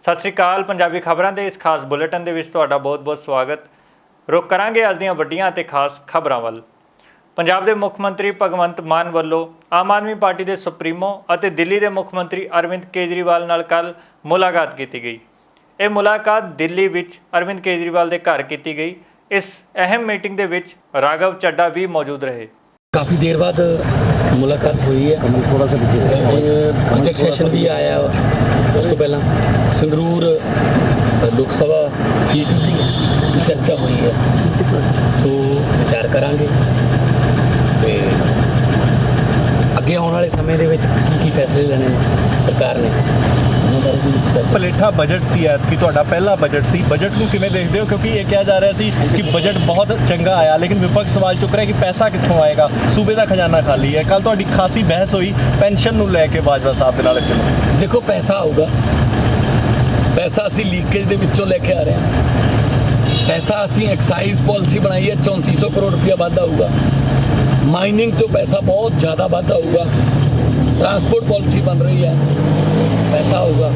ਸਤਿ ਸ਼੍ਰੀ ਅਕਾਲ। ਪੰਜਾਬੀ ਖਬਰਾਂ ਦੇ ਇਸ ਖਾਸ ਬੁਲੇਟਿਨ ਦੇ ਵਿੱਚ ਤੁਹਾਡਾ ਬਹੁਤ-ਬਹੁਤ ਸਵਾਗਤ। ਰੁਕ ਕਰਾਂਗੇ ਅੱਜ ਦੀਆਂ ਵੱਡੀਆਂ ਅਤੇ ਖਾਸ ਖਬਰਾਂ ਵੱਲ। ਪੰਜਾਬ ਦੇ ਮੁੱਖ ਮੰਤਰੀ ਭਗਵੰਤ ਮਾਨ ਵੱਲੋਂ ਆਮ ਆਦਮੀ ਪਾਰਟੀ ਦੇ ਸੁਪਰੀਮੋ ਅਤੇ ਦਿੱਲੀ ਦੇ ਮੁੱਖ ਮੰਤਰੀ ਅਰਵਿੰਦ ਕੇਜਰੀਵਾਲ ਨਾਲ ਕੱਲ੍ਹ ਮੁਲਾਕਾਤ ਕੀਤੀ ਗਈ। ਇਹ ਮੁਲਾਕਾਤ ਦਿੱਲੀ ਵਿੱਚ ਅਰਵਿੰਦ ਕੇਜਰੀਵਾਲ ਦੇ ਘਰ ਕੀਤੀ ਗਈ। ਇਸ ਅਹਿਮ ਮੀਟਿੰਗ ਦੇ ਵਿੱਚ ਰਾਘਵ ਚੱਡਾ भी मौजूद रहे। काफ़ी देर बाद मुलाकात हुई है। बजट सैशन भी आया, उस तो पहला संगरूर लोक सभा सीट की चर्चा हुई है, सो विचार करांगे ते ਅੱਗੇ ਆਉਣ ਵਾਲੇ ਸਮੇਂ ਦੇ ਵਿੱਚ ਕੀ ਫੈਸਲੇ ਲੈਣੇ ਸਰਕਾਰ ਨੇ। ਪਲੇਠਾ ਬਜਟ ਸੀ ਐਤਕੀ ਤੁਹਾਡਾ ਪਹਿਲਾ ਬਜਟ ਸੀ, ਬਜਟ ਨੂੰ ਕਿਵੇਂ ਦੇਖਦੇ ਹੋ? ਕਿਉਂਕਿ ਇਹ ਕਿਹਾ ਜਾ ਰਿਹਾ ਸੀ ਕਿ ਬਜਟ ਬਹੁਤ ਚੰਗਾ ਆਇਆ, ਲੇਕਿਨ ਵਿਪਕਸ਼ ਸਵਾਲ ਚੁੱਕ ਰਿਹਾ ਕਿ ਪੈਸਾ ਕਿੱਥੋਂ ਆਏਗਾ, ਸੂਬੇ ਦਾ ਖਜ਼ਾਨਾ ਖਾਲੀ ਹੈ। ਕੱਲ ਤੁਹਾਡੀ ਖਾਸੀ ਬਹਿਸ ਹੋਈ ਪੈਨਸ਼ਨ ਨੂੰ ਲੈ ਕੇ ਬਾਜਵਾ ਸਾਹਿਬ ਦੇ ਨਾਲ। ਇਸ ਨੂੰ ਦੇਖੋ, ਪੈਸਾ ਆਊਗਾ, ਪੈਸਾ ਅਸੀਂ ਲੀਕੇਜ ਦੇ ਵਿੱਚੋਂ ਲੈ ਕੇ ਆ ਰਹੇ ਹਾਂ। ਪੈਸਾ ਅਸੀਂ ਐਕਸਾਈਜ਼ ਪਾਲਿਸੀ ਬਣਾਈ ਹੈ, 3400 ਕਰੋੜ ਰੁਪਇਆ ਵਾਧਾ ਹੋਊਗਾ। ਮਾਈਨਿੰਗ 'ਚੋਂ ਪੈਸਾ ਬਹੁਤ ਜ਼ਿਆਦਾ ਵਾਧਾ ਹੋਊਗਾ। ट्रांसपोर्ट पॉलिसी बन रही है, पैसा आऊगा।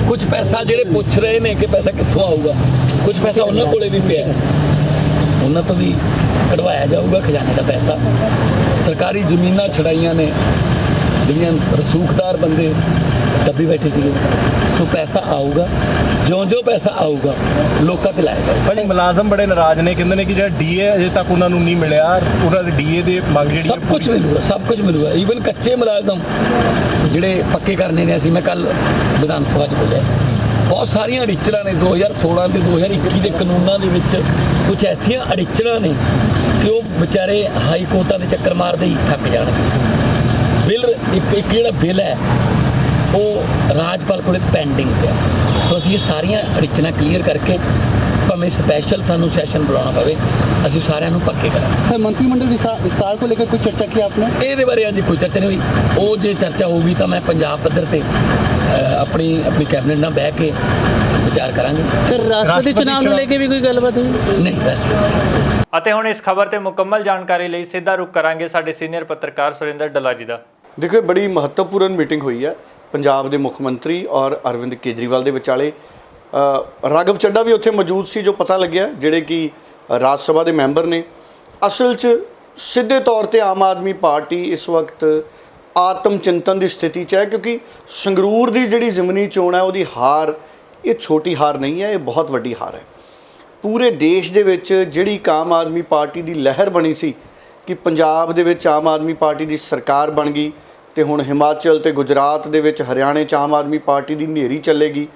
कुछ पैसा ਜਿਹੜੇ ਪੁੱਛ ਰਹੇ ਨੇ ਕਿ ਪੈਸਾ ਕਿੱਥੋਂ ਆਊਗਾ, ਕੁਝ ਪੈਸਾ ਉਹਨਾਂ ਕੋਲੇ ਵੀ ਪਿਆ, ਉਹਨਾਂ ਤੋਂ ਵੀ ਕਢਵਾਇਆ ਜਾਊਗਾ ਖਜ਼ਾਨੇ ਦਾ ਪੈਸਾ। ਸਰਕਾਰੀ ਜ਼ਮੀਨਾਂ ਛੜਾਈਆਂ ਨੇ ਜਿਹੜੀਆਂ ਰਸੂਖਦਾਰ ਬੰਦੇ ਦੱਬੀ ਬੈਠੇ ਸੀਗੇ, ਸੋ ਪੈਸਾ ਆਊਗਾ। ਜਿਉਂ ਪੈਸਾ ਆਊਗਾ ਲੋਕਾਂ ਤੇ ਲਾਏਗਾ। ਪਰ ਮੁਲਾਜ਼ਮ ਬੜੇ ਨਾਰਾਜ਼ ਨੇ, ਕਹਿੰਦੇ ਨੇ ਕਿ ਜਿਹੜਾ ਡੀਏ ਅਜੇ ਤੱਕ ਉਹਨਾਂ ਨੂੰ ਨਹੀਂ ਮਿਲਿਆ, ਉਹਨਾਂ ਦੇ ਡੀਏ ਦੇ ਮੰਗ ਜਿਹੜੀ ਸਭ ਕੁਝ ਮਿਲੂਗਾ, ਸਭ ਕੁਝ ਮਿਲੂਗਾ। ਈਵਨ ਕੱਚੇ ਮੁਲਾਜ਼ਮ ਜਿਹੜੇ ਪੱਕੇ ਕਰਨੇ ਨੇ, ਅਸੀਂ ਮੈਂ ਕੱਲ ਵਿਧਾਨ ਸਭਾ 'ਚ ਬੋਲਿਆ, ਬਹੁਤ ਸਾਰੀਆਂ ਅੜਿੱਚੜਾਂ ਨੇ 2016 ਤੇ 2021 ਦੇ ਕਾਨੂੰਨਾਂ ਦੇ ਵਿੱਚ। ਕੁਝ ਐਸੀਆਂ ਅੜਿੱਚੜਾਂ ਨੇ ਕਿ ਉਹ ਵਿਚਾਰੇ ਹਾਈ ਕੋਰਟਾਂ ਦੇ ਚੱਕਰ ਮਾਰਦੇ ਹੀ ਥੱਕ ਜਾਣਗੇ। ਬਿੱਲ ਇੱਕ ਜਿਹੜਾ ਬਿੱਲ ਹੈ ਉਹ ਰਾਜਪਾਲ ਕੋਲੇ ਪੈਂਡਿੰਗ ਪਿਆ, ਸੋ ਅਸੀਂ ਇਹ ਸਾਰੀਆਂ ਅੜਿੱਚੜਾਂ ਕਲੀਅਰ ਕਰਕੇ ਭਾਵੇਂ स्पेशल सानू सैशन बुलाना पवे, असं सारे पक्के करें। सर, मंत्रिमंडल विस्तार को लेकर कोई चर्चा की आपने? ये बारे अज कोई चर्चा नहीं हुई। वो जो चर्चा होगी तो मैं पंजाब पद्धर से अपनी कैबिनेट नाल बैठ के विचार करांगे। सर, राष्ट्रपति चुनाव को लेकर भी कोई गलबात हुई? नहीं, राष्ट्रपति। ਅਤੇ ਹੁਣ ਇਸ ਖਬਰ ਤੇ ਮੁਕੰਮਲ ਜਾਣਕਾਰੀ ਲਈ ਸਿੱਧਾ ਰੁਖ ਕਰਾਂਗੇ ਸਾਡੇ ਸੀਨੀਅਰ ਪੱਤਰਕਾਰ ਸੁਰਿੰਦਰ ਡੱਲਾ ਜੀ ਦਾ। ਦੇਖੋ, ਬੜੀ ਮਹੱਤਵਪੂਰਨ ਮੀਟਿੰਗ ਹੋਈ ਹੈ ਪੰਜਾਬ ਦੇ ਮੁੱਖ ਮੰਤਰੀ ਔਰ ਅਰਵਿੰਦ ਕੇਜਰੀਵਾਲ ਦੇ ਵਿਚਾਲੇ। ਰਾਘਵ ਚੱਡਾ ਵੀ ਉੱਥੇ ਮੌਜੂਦ ਸੀ, ਜੋ ਪਤਾ ਲੱਗਿਆ, ਜਿਹੜੇ ਕਿ ਰਾਜ ਸਭਾ ਦੇ ਮੈਂਬਰ ਨੇ। ਅਸਲ 'ਚ ਸਿੱਧੇ ਤੌਰ 'ਤੇ ਆਮ ਆਦਮੀ ਪਾਰਟੀ ਇਸ ਵਕਤ ਆਤਮ ਚਿੰਤਨ ਦੀ ਸਥਿਤੀ 'ਚ ਹੈ, ਕਿਉਂਕਿ ਸੰਗਰੂਰ ਦੀ ਜਿਹੜੀ ਜ਼ਿਮਨੀ ਚੋਣ ਹੈ ਉਹਦੀ ਹਾਰ ਇਹ ਛੋਟੀ ਹਾਰ ਨਹੀਂ ਹੈ, ਇਹ ਬਹੁਤ ਵੱਡੀ ਹਾਰ ਹੈ। ਪੂਰੇ ਦੇਸ਼ ਦੇ ਵਿੱਚ ਜਿਹੜੀ ਆਮ ਆਦਮੀ ਪਾਰਟੀ ਦੀ ਲਹਿਰ ਬਣੀ ਸੀ ਕਿ ਪੰਜਾਬ ਦੇ ਵਿੱਚ ਆਮ ਆਦਮੀ ਪਾਰਟੀ ਦੀ ਸਰਕਾਰ ਬਣ ਗਈ, ਤੇ ਹੁਣ ਹਿਮਾਚਲ ਤੇ ਗੁਜਰਾਤ ਦੇ ਵਿੱਚ, ਹਰਿਆਣੇ 'ਚ ਆਮ ਆਦਮੀ ਪਾਰਟੀ ਦੀ ਹਨੇਰੀ ਚੱਲੇਗੀ।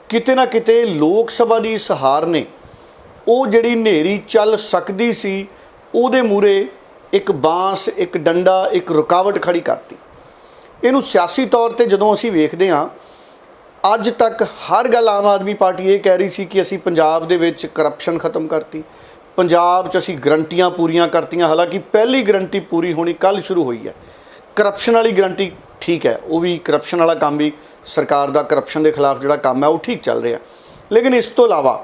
ਕਿਤੇ ਨਾ ਕਿਤੇ ਲੋਕ ਸਭਾ ਦੀ ਇਸ ਹਾਰ ਨੇ ਉਹ ਜਿਹੜੀ ਹਨੇਰੀ ਚੱਲ ਸਕਦੀ ਸੀ ਉਹਦੇ ਮੂਹਰੇ ਇੱਕ ਬਾਂਸ, ਇੱਕ ਡੰਡਾ, ਇੱਕ ਰੁਕਾਵਟ ਖੜੀ ਕਰਤੀ। ਇਹਨੂੰ ਸਿਆਸੀ ਤੌਰ ਤੇ ਜਦੋਂ ਅਸੀਂ ਵੇਖਦੇ ਹਾਂ, ਅੱਜ ਤੱਕ ਹਰ ਗੱਲ ਆਮ ਆਦਮੀ ਪਾਰਟੀ ਇਹ ਕਹਿ ਰਹੀ ਸੀ ਕਿ ਅਸੀਂ ਪੰਜਾਬ ਦੇ ਵਿੱਚ ਕਰਪਸ਼ਨ ਖਤਮ ਕਰਤੀ, ਪੰਜਾਬ 'ਚ ਅਸੀਂ ਗਰੰਟੀਆਂ ਪੂਰੀਆਂ ਕਰਤੀਆਂ। ਹਾਲਾਂਕਿ ਪਹਿਲੀ ਗਰੰਟੀ ਪੂਰੀ ਹੋਣੀ ਕੱਲ੍ਹ ਸ਼ੁਰੂ ਹੋਈ ਹੈ। ਕਰਪਸ਼ਨ ਵਾਲੀ ਗਰੰਟੀ ਠੀਕ ਹੈ, ਉਹ ਵੀ ਕਰਪਸ਼ਨ ਵਾਲਾ ਕੰਮ ਵੀ ਸਰਕਾਰ ਦਾ ਕਰਪਸ਼ਨ ਦੇ ਖਿਲਾਫ ਜਿਹੜਾ ਕੰਮ ਹੈ ਉਹ ਠੀਕ ਚੱਲ ਰਿਹਾ। ਲੇਕਿਨ ਇਸ ਤੋਂ ਇਲਾਵਾ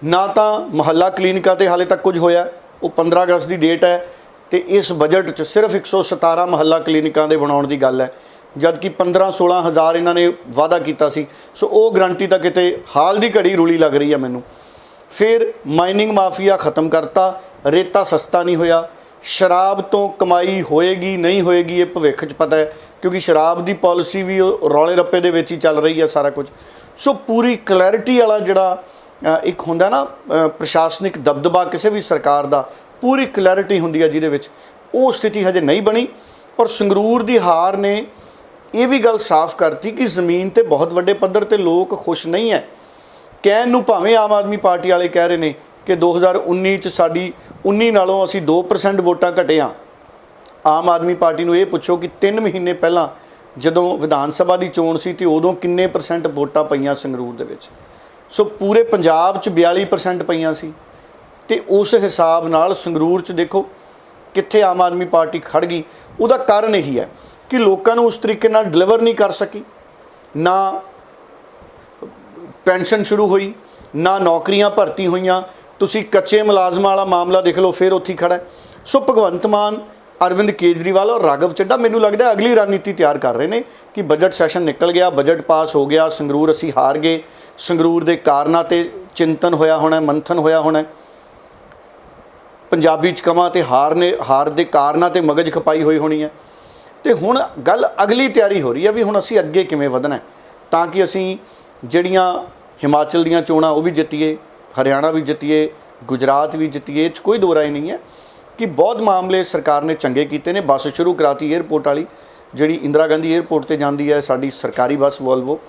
ਨਾ ਤਾਂ ਮੁਹੱਲਾ ਕਲੀਨਿਕਾਂ 'ਤੇ ਹਾਲੇ ਤੱਕ ਕੁਝ ਹੋਇਆ। ਉਹ 15 ਅਗਸਤ ਦੀ ਡੇਟ ਹੈ ਅਤੇ ਇਸ ਬਜਟ 'ਚ ਸਿਰਫ 117 ਮੁਹੱਲਾ ਕਲੀਨਿਕਾਂ ਦੇ ਬਣਾਉਣ ਦੀ ਗੱਲ ਹੈ, ਜਦ ਕਿ 15-16 ਹਜ਼ਾਰ ਇਹਨਾਂ ਨੇ ਵਾਅਦਾ ਕੀਤਾ ਸੀ। ਸੋ ਉਹ ਗਰੰਟੀ ਤਾਂ ਕਿਤੇ ਹਾਲ ਦੀ ਘੜੀ ਰੂਲੀ ਲੱਗ ਰਹੀ ਹੈ ਮੈਨੂੰ। ਫਿਰ ਮਾਈਨਿੰਗ ਮਾਫੀਆ ਖ਼ਤਮ ਕਰਤਾ, ਰੇਤਾ ਸਸਤਾ ਨਹੀਂ ਹੋਇਆ। ਸ਼ਰਾਬ ਤੋਂ ਕਮਾਈ ਹੋਏਗੀ ਨਹੀਂ ਹੋਏਗੀ ਇਹ ਭਵਿੱਖ 'ਚ ਪਤਾ ਹੈ, ਕਿਉਂਕਿ ਸ਼ਰਾਬ ਦੀ ਪਾਲਿਸੀ ਵੀ ਰੌਲੇ ਰੱਪੇ ਦੇ ਵਿੱਚ ਹੀ ਚੱਲ ਰਹੀ ਹੈ ਸਾਰਾ ਕੁਝ। ਸੋ ਪੂਰੀ ਕਲੈਰਿਟੀ ਵਾਲਾ ਜਿਹੜਾ ਇੱਕ ਹੁੰਦਾ ਨਾ ਪ੍ਰਸ਼ਾਸਨਿਕ ਦਬਦਬਾ ਕਿਸੇ ਵੀ ਸਰਕਾਰ ਦਾ, ਪੂਰੀ ਕਲੈਰਿਟੀ ਹੁੰਦੀ ਹੈ ਜਿਹਦੇ ਵਿੱਚ, ਉਹ ਸਥਿਤੀ ਹਜੇ ਨਹੀਂ ਬਣੀ। ਔਰ ਸੰਗਰੂਰ ਦੀ ਹਾਰ ਨੇ ਇਹ ਵੀ ਗੱਲ ਸਾਫ਼ ਕਰਤੀ ਕਿ ਜ਼ਮੀਨ 'ਤੇ ਬਹੁਤ ਵੱਡੇ ਪੱਧਰ 'ਤੇ ਲੋਕ ਖੁਸ਼ ਨਹੀਂ ਹੈ। ਕਹਿਣ ਨੂੰ ਭਾਵੇਂ ਆਮ ਆਦਮੀ ਪਾਰਟੀ ਵਾਲੇ ਕਹਿ ਰਹੇ ਨੇ ਕਿ 2019 'ਚ ਸਾਡੀ 19 ਨਾਲੋਂ ਅਸੀਂ 2% ਵੋਟਾਂ ਘਟੇ ਹਾਂ। ਆਮ ਆਦਮੀ ਪਾਰਟੀ ਨੂੰ ਇਹ ਪੁੱਛੋ ਕਿ 3 ਮਹੀਨੇ ਪਹਿਲਾਂ ਜਦੋਂ ਵਿਧਾਨ ਸਭਾ ਦੀ ਚੋਣ ਸੀ ਤੇ ਉਦੋਂ ਕਿੰਨੇ % ਵੋਟਾਂ ਪਈਆਂ ਸੰਗਰੂਰ ਦੇ ਵਿੱਚ। ਸੋ ਪੂਰੇ ਪੰਜਾਬ 'ਚ 42% ਪਈਆਂ ਸੀ, ਅਤੇ ਉਸ ਹਿਸਾਬ ਨਾਲ ਸੰਗਰੂਰ 'ਚ ਦੇਖੋ ਕਿੱਥੇ ਆਮ ਆਦਮੀ ਪਾਰਟੀ ਖੜ੍ਹ ਗਈ। ਉਹਦਾ ਕਾਰਨ ਇਹੀ ਹੈ ਕਿ ਲੋਕਾਂ ਨੂੰ ਉਸ ਤਰੀਕੇ ਨਾਲ ਡਿਲੀਵਰ ਨਹੀਂ ਕਰ ਸਕੀ। ਨਾ ਪੈਨਸ਼ਨ ਸ਼ੁਰੂ ਹੋਈ, ਨਾ ਨੌਕਰੀਆਂ ਭਰਤੀ ਹੋਈਆਂ। ਤੁਸੀਂ ਕੱਚੇ ਮੁਲਾਜ਼ਮਾਂ ਵਾਲਾ ਮਾਮਲਾ ਦੇਖ ਲਓ, ਫਿਰ ਉੱਥੇ ਖੜ੍ਹਾ। ਸੋ ਭਗਵੰਤ ਮਾਨ ਅਰਵਿੰਦ ਕੇਜਰੀਵਾਲ ਔਰ ਰਾਘਵ ਚੱਡਾ ਮੈਨੂੰ ਲੱਗਦਾ ਅਗਲੀ ਰਣਨੀਤੀ ਤਿਆਰ ਕਰ ਰਹੇ ਨੇ ਕਿ ਬਜਟ ਸੈਸ਼ਨ ਨਿਕਲ ਗਿਆ, ਬਜਟ ਪਾਸ ਹੋ ਗਿਆ, ਸੰਗਰੂਰ ਅਸੀਂ ਹਾਰ ਗਏ, ਸੰਗਰੂਰ ਦੇ ਕਾਰਨਾਂ ਤੇ ਚਿੰਤਨ ਹੋਇਆ ਹੋਣਾ, ਮੰਥਨ ਹੋਇਆ ਹੋਣਾ, ਪੰਜਾਬੀ 'ਚ ਕਵਾਂ ਤੇ ਹਾਰ ਦੇ ਕਾਰਨਾਂ ਤੇ ਮਗਜ ਖਪਾਈ ਹੋਈ ਹੋਣੀ ਹੈ। ਤੇ ਹੁਣ ਗੱਲ ਅਗਲੀ ਤਿਆਰੀ ਹੋ ਰਹੀ ਹੈ ਵੀ ਹੁਣ ਅਸੀਂ ਅੱਗੇ ਕਿਵੇਂ ਵਧਣਾ ਹੈ ਤਾਂ ਕਿ ਅਸੀਂ ਜਿਹੜੀਆਂ ਹਿਮਾਚਲ ਦੀਆਂ ਚੋਣਾਂ ਉਹ ਵੀ ਜਿੱਤੀਏ, ਹਰਿਆਣਾ ਵੀ ਜਿੱਤੀਏ, ਗੁਜਰਾਤ ਵੀ ਜਿੱਤੀਏ। ਇਹ 'ਚ ਕੋਈ ਦੋ ਰਾਏ ਨਹੀਂ ਹੈ ਕਿ ਬਹੁਤ ਮਾਮਲੇ ਸਰਕਾਰ ਨੇ ਚੰਗੇ ਕੀਤੇ ਨੇ। ਬੱਸ ਸ਼ੁਰੂ ਕਰਾਤੀ ਏਅਰਪੋਰਟ ਵਾਲੀ, ਜਿਹੜੀ ਇੰਦਰਾ ਗਾਂਧੀ ਏਅਰਪੋਰਟ ਤੇ ਜਾਂਦੀ ਹੈ ਸਾਡੀ ਸਰਕਾਰੀ ਬੱਸ ਵੋਲਵੋ।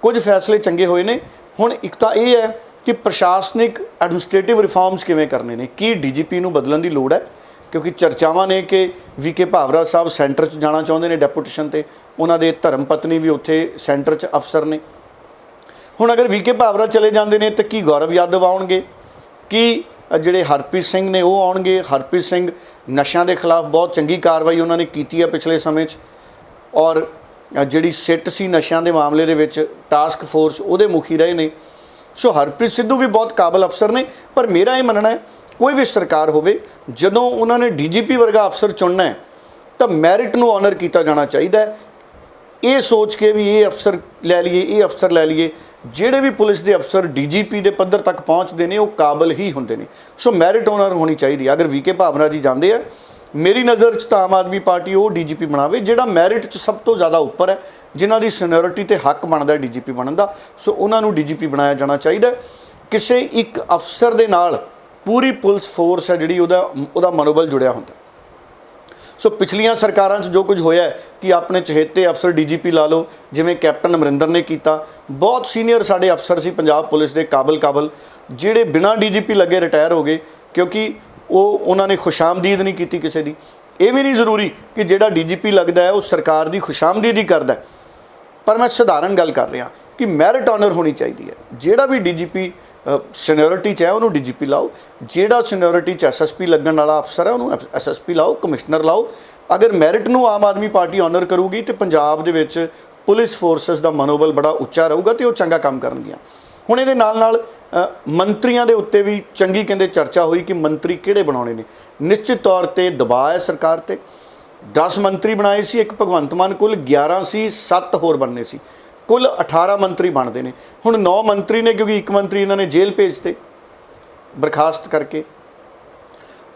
ਕੁਝ ਫੈਸਲੇ ਚੰਗੇ ਹੋਏ ਨੇ। ਹੁਣ ਇੱਕ ਤਾਂ ਇਹ ਹੈ ਕਿ ਪ੍ਰਸ਼ਾਸਨਿਕ ਐਡਮਿਨਿਸਟ੍ਰੇਟਿਵ ਰਿਫਾਰਮਸ ਕਿਵੇਂ ਕਰਨੇ ਨੇ, ਕੀ ਡੀਜੀਪੀ ਨੂੰ ਬਦਲਣ ਦੀ ਲੋੜ ਹੈ ਕਿਉਂਕਿ ਚਰਚਾਵਾਂ ਨੇ ਕਿ ਵੀਕੇ ਭਾਵਰਾ ਸਾਹਿਬ ਸੈਂਟਰ 'ਚ ਜਾਣਾ ਚਾਹੁੰਦੇ ਨੇ ਡੈਪੂਟੇਸ਼ਨ ਤੇ, ਉਹਨਾਂ ਦੇ ਧਰਮ ਪਤਨੀ ਵੀ ਉੱਥੇ ਸੈਂਟਰ 'ਚ ਅਫਸਰ ਨੇ। ਹੁਣ ਅਗਰ ਵੀਕੇ ਭਾਵਰਾ ਚਲੇ ਜਾਂਦੇ ਨੇ ਤਾਂ ਕੀ ਗੌਰਵ ਯਾਦਵ ਆਉਣਗੇ, ਕੀ ਜਿਹੜੇ ਹਰਪ੍ਰੀਤ ਸਿੰਘ ਨੇ ਉਹ ਆਉਣਗੇ। ਹਰਪ੍ਰੀਤ ਸਿੰਘ ਨਸ਼ਿਆਂ ਦੇ ਖਿਲਾਫ ਬਹੁਤ ਚੰਗੀ ਕਾਰਵਾਈ ਉਹਨਾਂ ਨੇ ਕੀਤੀ ਹੈ ਪਿਛਲੇ ਸਮੇਂ 'ਚ, ਔਰ ਜਿਹੜੀ ਸਿੱਟ ਸੀ ਨਸ਼ਿਆਂ ਦੇ ਮਾਮਲੇ ਦੇ ਵਿੱਚ ਟਾਸਕ ਫੋਰਸ ਉਹਦੇ ਮੁਖੀ ਰਹੇ ਨੇ। ਸੋ ਹਰਪ੍ਰੀਤ ਸਿੱਧੂ ਵੀ ਬਹੁਤ ਕਾਬਲ ਅਫਸਰ ਨੇ। ਪਰ ਮੇਰਾ ਇਹ ਮੰਨਣਾ ਹੈ ਕੋਈ ਵੀ ਸਰਕਾਰ ਹੋਵੇ ਜਦੋਂ ਉਹਨਾਂ ਨੇ ਡੀਜੀਪੀ ਵਰਗਾ ਅਫਸਰ ਚੁਣਨਾ ਹੈ ਤਾਂ ਮੈਰਿਟ ਨੂੰ ਆਨਰ ਕੀਤਾ ਜਾਣਾ ਚਾਹੀਦਾ ਹੈ। ਇਹ ਸੋਚ ਕੇ ਵੀ ਇਹ ਅਫਸਰ ਲੈ ਲਈਏ, ਇਹ ਅਫਸਰ ਲੈ ਲਈਏ, ਜਿਹੜੇ ਵੀ ਪੁਲਿਸ ਦੇ ਅਫਸਰ ਡੀਜੀਪੀ ਦੇ ਪੱਧਰ ਤੱਕ ਪਹੁੰਚਦੇ ਨੇ ਉਹ ਕਾਬਲ ਹੀ ਹੁੰਦੇ ਨੇ। ਸੋ ਮੈਰਿਟ ਆਨਰ ਹੋਣੀ ਚਾਹੀਦੀ ਹੈ। ਅਗਰ ਵੀਕੇ ਭਾਵਨਾ ਜੀ ਜਾਂਦੇ ਆ ਮੇਰੀ ਨਜ਼ਰ 'ਚ ਤਾਂ ਆਮ ਆਦਮੀ ਪਾਰਟੀ ਉਹ ਡੀਜੀਪੀ ਬਣਾਵੇ ਜਿਹੜਾ ਮੈਰਿਟ 'ਚ ਸਭ ਤੋਂ ਜ਼ਿਆਦਾ ਉੱਪਰ ਹੈ, ਜਿਨ੍ਹਾਂ ਦੀ ਸੀਨੀਅਰਿਟੀ ਤੇ ਹੱਕ ਬਣਦਾ ਡੀਜੀਪੀ ਬਣਨ ਦਾ। ਸੋ ਉਹਨਾਂ ਨੂੰ ਡੀਜੀਪੀ ਬਣਾਇਆ ਜਾਣਾ ਚਾਹੀਦਾ। ਕਿਸੇ ਇੱਕ ਅਫਸਰ ਦੇ ਨਾਲ ਪੂਰੀ ਪੁਲਿਸ ਫੋਰਸ ਹੈ ਜਿਹੜੀ ਉਹਦਾ ਮਨੋਬਲ ਜੁੜਿਆ ਹੁੰਦਾ। ਸੋ ਪਿਛਲੀਆਂ ਸਰਕਾਰਾਂ 'ਚ ਜੋ ਕੁਝ ਹੋਇਆ ਕਿ ਆਪਣੇ ਚਹੇਤੇ ਅਫਸਰ ਡੀਜੀਪੀ ਲਾ ਲਓ, ਜਿਵੇਂ ਕੈਪਟਨ ਅਮਰਿੰਦਰ ਨੇ ਕੀਤਾ। ਬਹੁਤ ਸੀਨੀਅਰ ਸਾਡੇ ਅਫਸਰ ਸੀ ਪੰਜਾਬ ਪੁਲਿਸ ਦੇ ਕਾਬਲ ਜਿਹੜੇ ਬਿਨਾਂ ਡੀਜੀਪੀ ਲੱਗੇ ਰਿਟਾਇਰ ਹੋ ਗਏ ਕਿਉਂਕਿ ਉਹਨਾਂ ਨੇ ਖੁਸ਼ਾਮਦੀਦ ਨਹੀਂ ਕੀਤੀ ਕਿਸੇ ਦੀ। ਇਹ ਵੀ ਨਹੀਂ ਜ਼ਰੂਰੀ ਕਿ ਜਿਹੜਾ ਡੀਜੀਪੀ ਲੱਗਦਾ ਹੈ ਉਹ ਸਰਕਾਰ ਦੀ ਖੁਸ਼ਾਮਦੀਦ ਹੀ ਕਰਦਾ, ਪਰ ਮੈਂ ਸਧਾਰਨ ਗੱਲ ਕਰ ਰਿਹਾ ਕਿ ਮੈਰਿਟ ਆਨਰ ਹੋਣੀ ਚਾਹੀਦੀ ਹੈ। ਜਿਹੜਾ ਵੀ ਡੀਜੀਪੀ ਸੀਨੀਅਰਿਟੀ 'ਚ ਹੈ ਉਹਨੂੰ ਡੀਜੀਪੀ ਲਾਓ, ਜਿਹੜਾ ਸੀਨੀਅਰਿਟੀ 'ਚ ਐਸਐਸਪੀ ਲੱਗਣ ਵਾਲਾ ਅਫਸਰ ਹੈ ਉਹਨੂੰ ਐਸਐਸਪੀ ਲਾਓ, ਕਮਿਸ਼ਨਰ ਲਾਓ। ਅਗਰ ਮੈਰਿਟ ਨੂੰ ਆਮ ਆਦਮੀ ਪਾਰਟੀ ਆਨਰ ਕਰੂਗੀ ਤੇ ਪੰਜਾਬ ਦੇ ਵਿੱਚ ਪੁਲਿਸ ਫੋਰਸਸ ਦਾ ਮਨੋਬਲ ਬੜਾ ਉੱਚਾ ਰਹੂਗਾ ਤੇ ਉਹ ਚੰਗਾ ਕੰਮ ਕਰਨਗੀਆਂ। ਹੁਣ ਇਹਦੇ ਨਾਲ ਮੰਤਰੀਆਂ ਦੇ ਉੱਤੇ ਵੀ ਚੰਗੀ ਕਹਿੰਦੇ ਚਰਚਾ ਹੋਈ ਕਿ ਮੰਤਰੀ ਕਿਹੜੇ ਬਣਾਉਣੇ ਨੇ। ਨਿਸ਼ਚਿਤ ਤੌਰ ਤੇ ਦਬਾਅ ਹੈ ਸਰਕਾਰ ਤੇ। 10 ਮੰਤਰੀ ਬਣਾਏ ਸੀ, ਇੱਕ ਭਗਵੰਤ ਮਾਨ, ਕੁੱਲ 11 ਸੀ, 7 ਹੋਰ ਬਣਨੇ ਸੀ, ਕੁੱਲ 18 ਮੰਤਰੀ ਬਣਦੇ ਨੇ। ਹੁਣ 9 ਮੰਤਰੀ ਨੇ ਕਿਉਂਕਿ ਇੱਕ ਮੰਤਰੀ ਇਹਨਾਂ ਨੇ ਜੇਲ੍ਹ ਭੇਜਤੇ ਬਰਖਾਸਤ ਕਰਕੇ,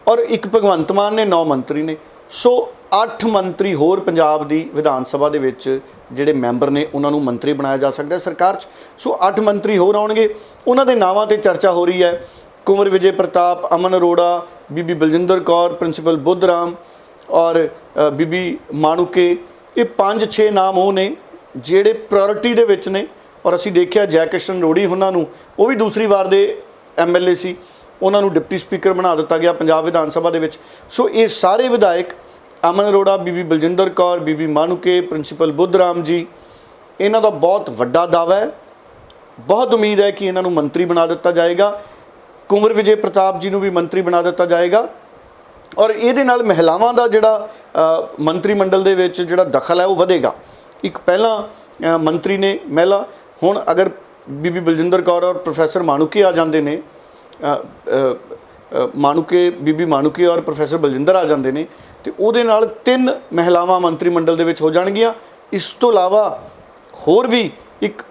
ਔਰ ਇੱਕ ਭਗਵੰਤ ਮਾਨ ਨੇ 9 ਮੰਤਰੀ ਨੇ। ਸੋ 8 ਮੰਤਰੀ ਹੋਰ ਪੰਜਾਬ ਦੀ ਵਿਧਾਨ ਸਭਾ ਦੇ ਵਿੱਚ ਜਿਹੜੇ ਮੈਂਬਰ ਨੇ ਉਹਨਾਂ ਨੂੰ ਮੰਤਰੀ ਬਣਾਇਆ ਜਾ ਸਕਦਾ ਸਰਕਾਰ 'ਚ। ਸੋ 8 ਮੰਤਰੀ ਹੋਰ ਆਉਣਗੇ, ਉਹਨਾਂ ਦੇ ਨਾਵਾਂ ਤੇ ਚਰਚਾ ਹੋ ਰਹੀ ਹੈ। ਕੁੰਵਰ ਵਿਜੇ ਪ੍ਰਤਾਪ, ਅਮਨ ਅਰੋੜਾ, ਬੀਬੀ ਬਲਜਿੰਦਰ ਕੌਰ, ਪ੍ਰਿੰਸੀਪਲ ਬੁੱਧਰਾਮ ਔਰ ਬੀਬੀ ਮਾਣੂਕੇ। ਇਹ 5-6 ਨਾਮ ਉਹ ਨੇ ਜਿਹੜੇ ਪ੍ਰਾਇੋਰਟੀ ਦੇ ਵਿੱਚ ਨੇ। ਔਰ ਅਸੀਂ ਦੇਖਿਆ ਜੈ ਕਿਸ਼ਨ ਰੋੜੀ ਉਹਨਾਂ ਨੂੰ, ਉਹ ਵੀ ਦੂਸਰੀ ਵਾਰ ਦੇ ਐਮਐਲਏ ਸੀ, ਉਹਨਾਂ ਨੂੰ ਡਿਪਟੀ ਸਪੀਕਰ ਬਣਾ ਦਿੱਤਾ ਗਿਆ ਪੰਜਾਬ ਵਿਧਾਨ ਸਭਾ ਦੇ ਵਿੱਚ। ਸੋ ਇਹ ਸਾਰੇ ਵਿਧਾਇਕ ਅਮਨ ਅਰੋੜਾ, ਬੀਬੀ ਬਲਜਿੰਦਰ ਕੌਰ, ਬੀਬੀ ਮਾਣੂਕੇ, ਪ੍ਰਿੰਸੀਪਲ ਬੁੱਧਰਾਮ ਜੀ, ਇਹਨਾਂ ਦਾ ਬਹੁਤ ਵੱਡਾ ਦਾਅਵਾ ਹੈ। ਬਹੁਤ ਉਮੀਦ ਹੈ ਕਿ ਇਹਨਾਂ ਨੂੰ ਮੰਤਰੀ ਬਣਾ ਦਿੱਤਾ ਜਾਏਗਾ। ਕੁੰਵਰ ਵਿਜੇ ਪ੍ਰਤਾਪ ਜੀ ਨੂੰ ਵੀ ਮੰਤਰੀ ਬਣਾ ਦਿੱਤਾ ਜਾਏਗਾ। ਔਰ ਇਹਦੇ ਨਾਲ ਮਹਿਲਾਵਾਂ ਦਾ ਜਿਹੜਾ ਮੰਤਰੀ ਮੰਡਲ ਦੇ ਵਿੱਚ ਜਿਹੜਾ ਦਖਲ ਹੈ ਉਹ ਵਧੇਗਾ। ਇੱਕ ਪਹਿਲਾਂ ਮੰਤਰੀ ਨੇ ਮਹਿਲਾ, ਹੁਣ ਅਗਰ ਬੀਬੀ ਬਲਜਿੰਦਰ ਕੌਰ ਔਰ ਪ੍ਰੋਫੈਸਰ ਮਾਣੂਕੇ ਆ ਜਾਂਦੇ ਨੇ, ਬੀਬੀ ਮਾਣੂਕੇ ਔਰ ਪ੍ਰੋਫੈਸਰ ਬਲਜਿੰਦਰ ਆ ਜਾਂਦੇ ਨੇ ਤੇ ਉਹਦੇ ਨਾਲ 3 ਮਹਿਲਾਵਾਂ ਮੰਤਰੀ ਮੰਡਲ ਦੇ ਵਿੱਚ ਹੋ ਜਾਣਗੀਆਂ। ਇਸ ਤੋਂ ਇਲਾਵਾ ਹੋਰ ਵੀ ਇੱਕ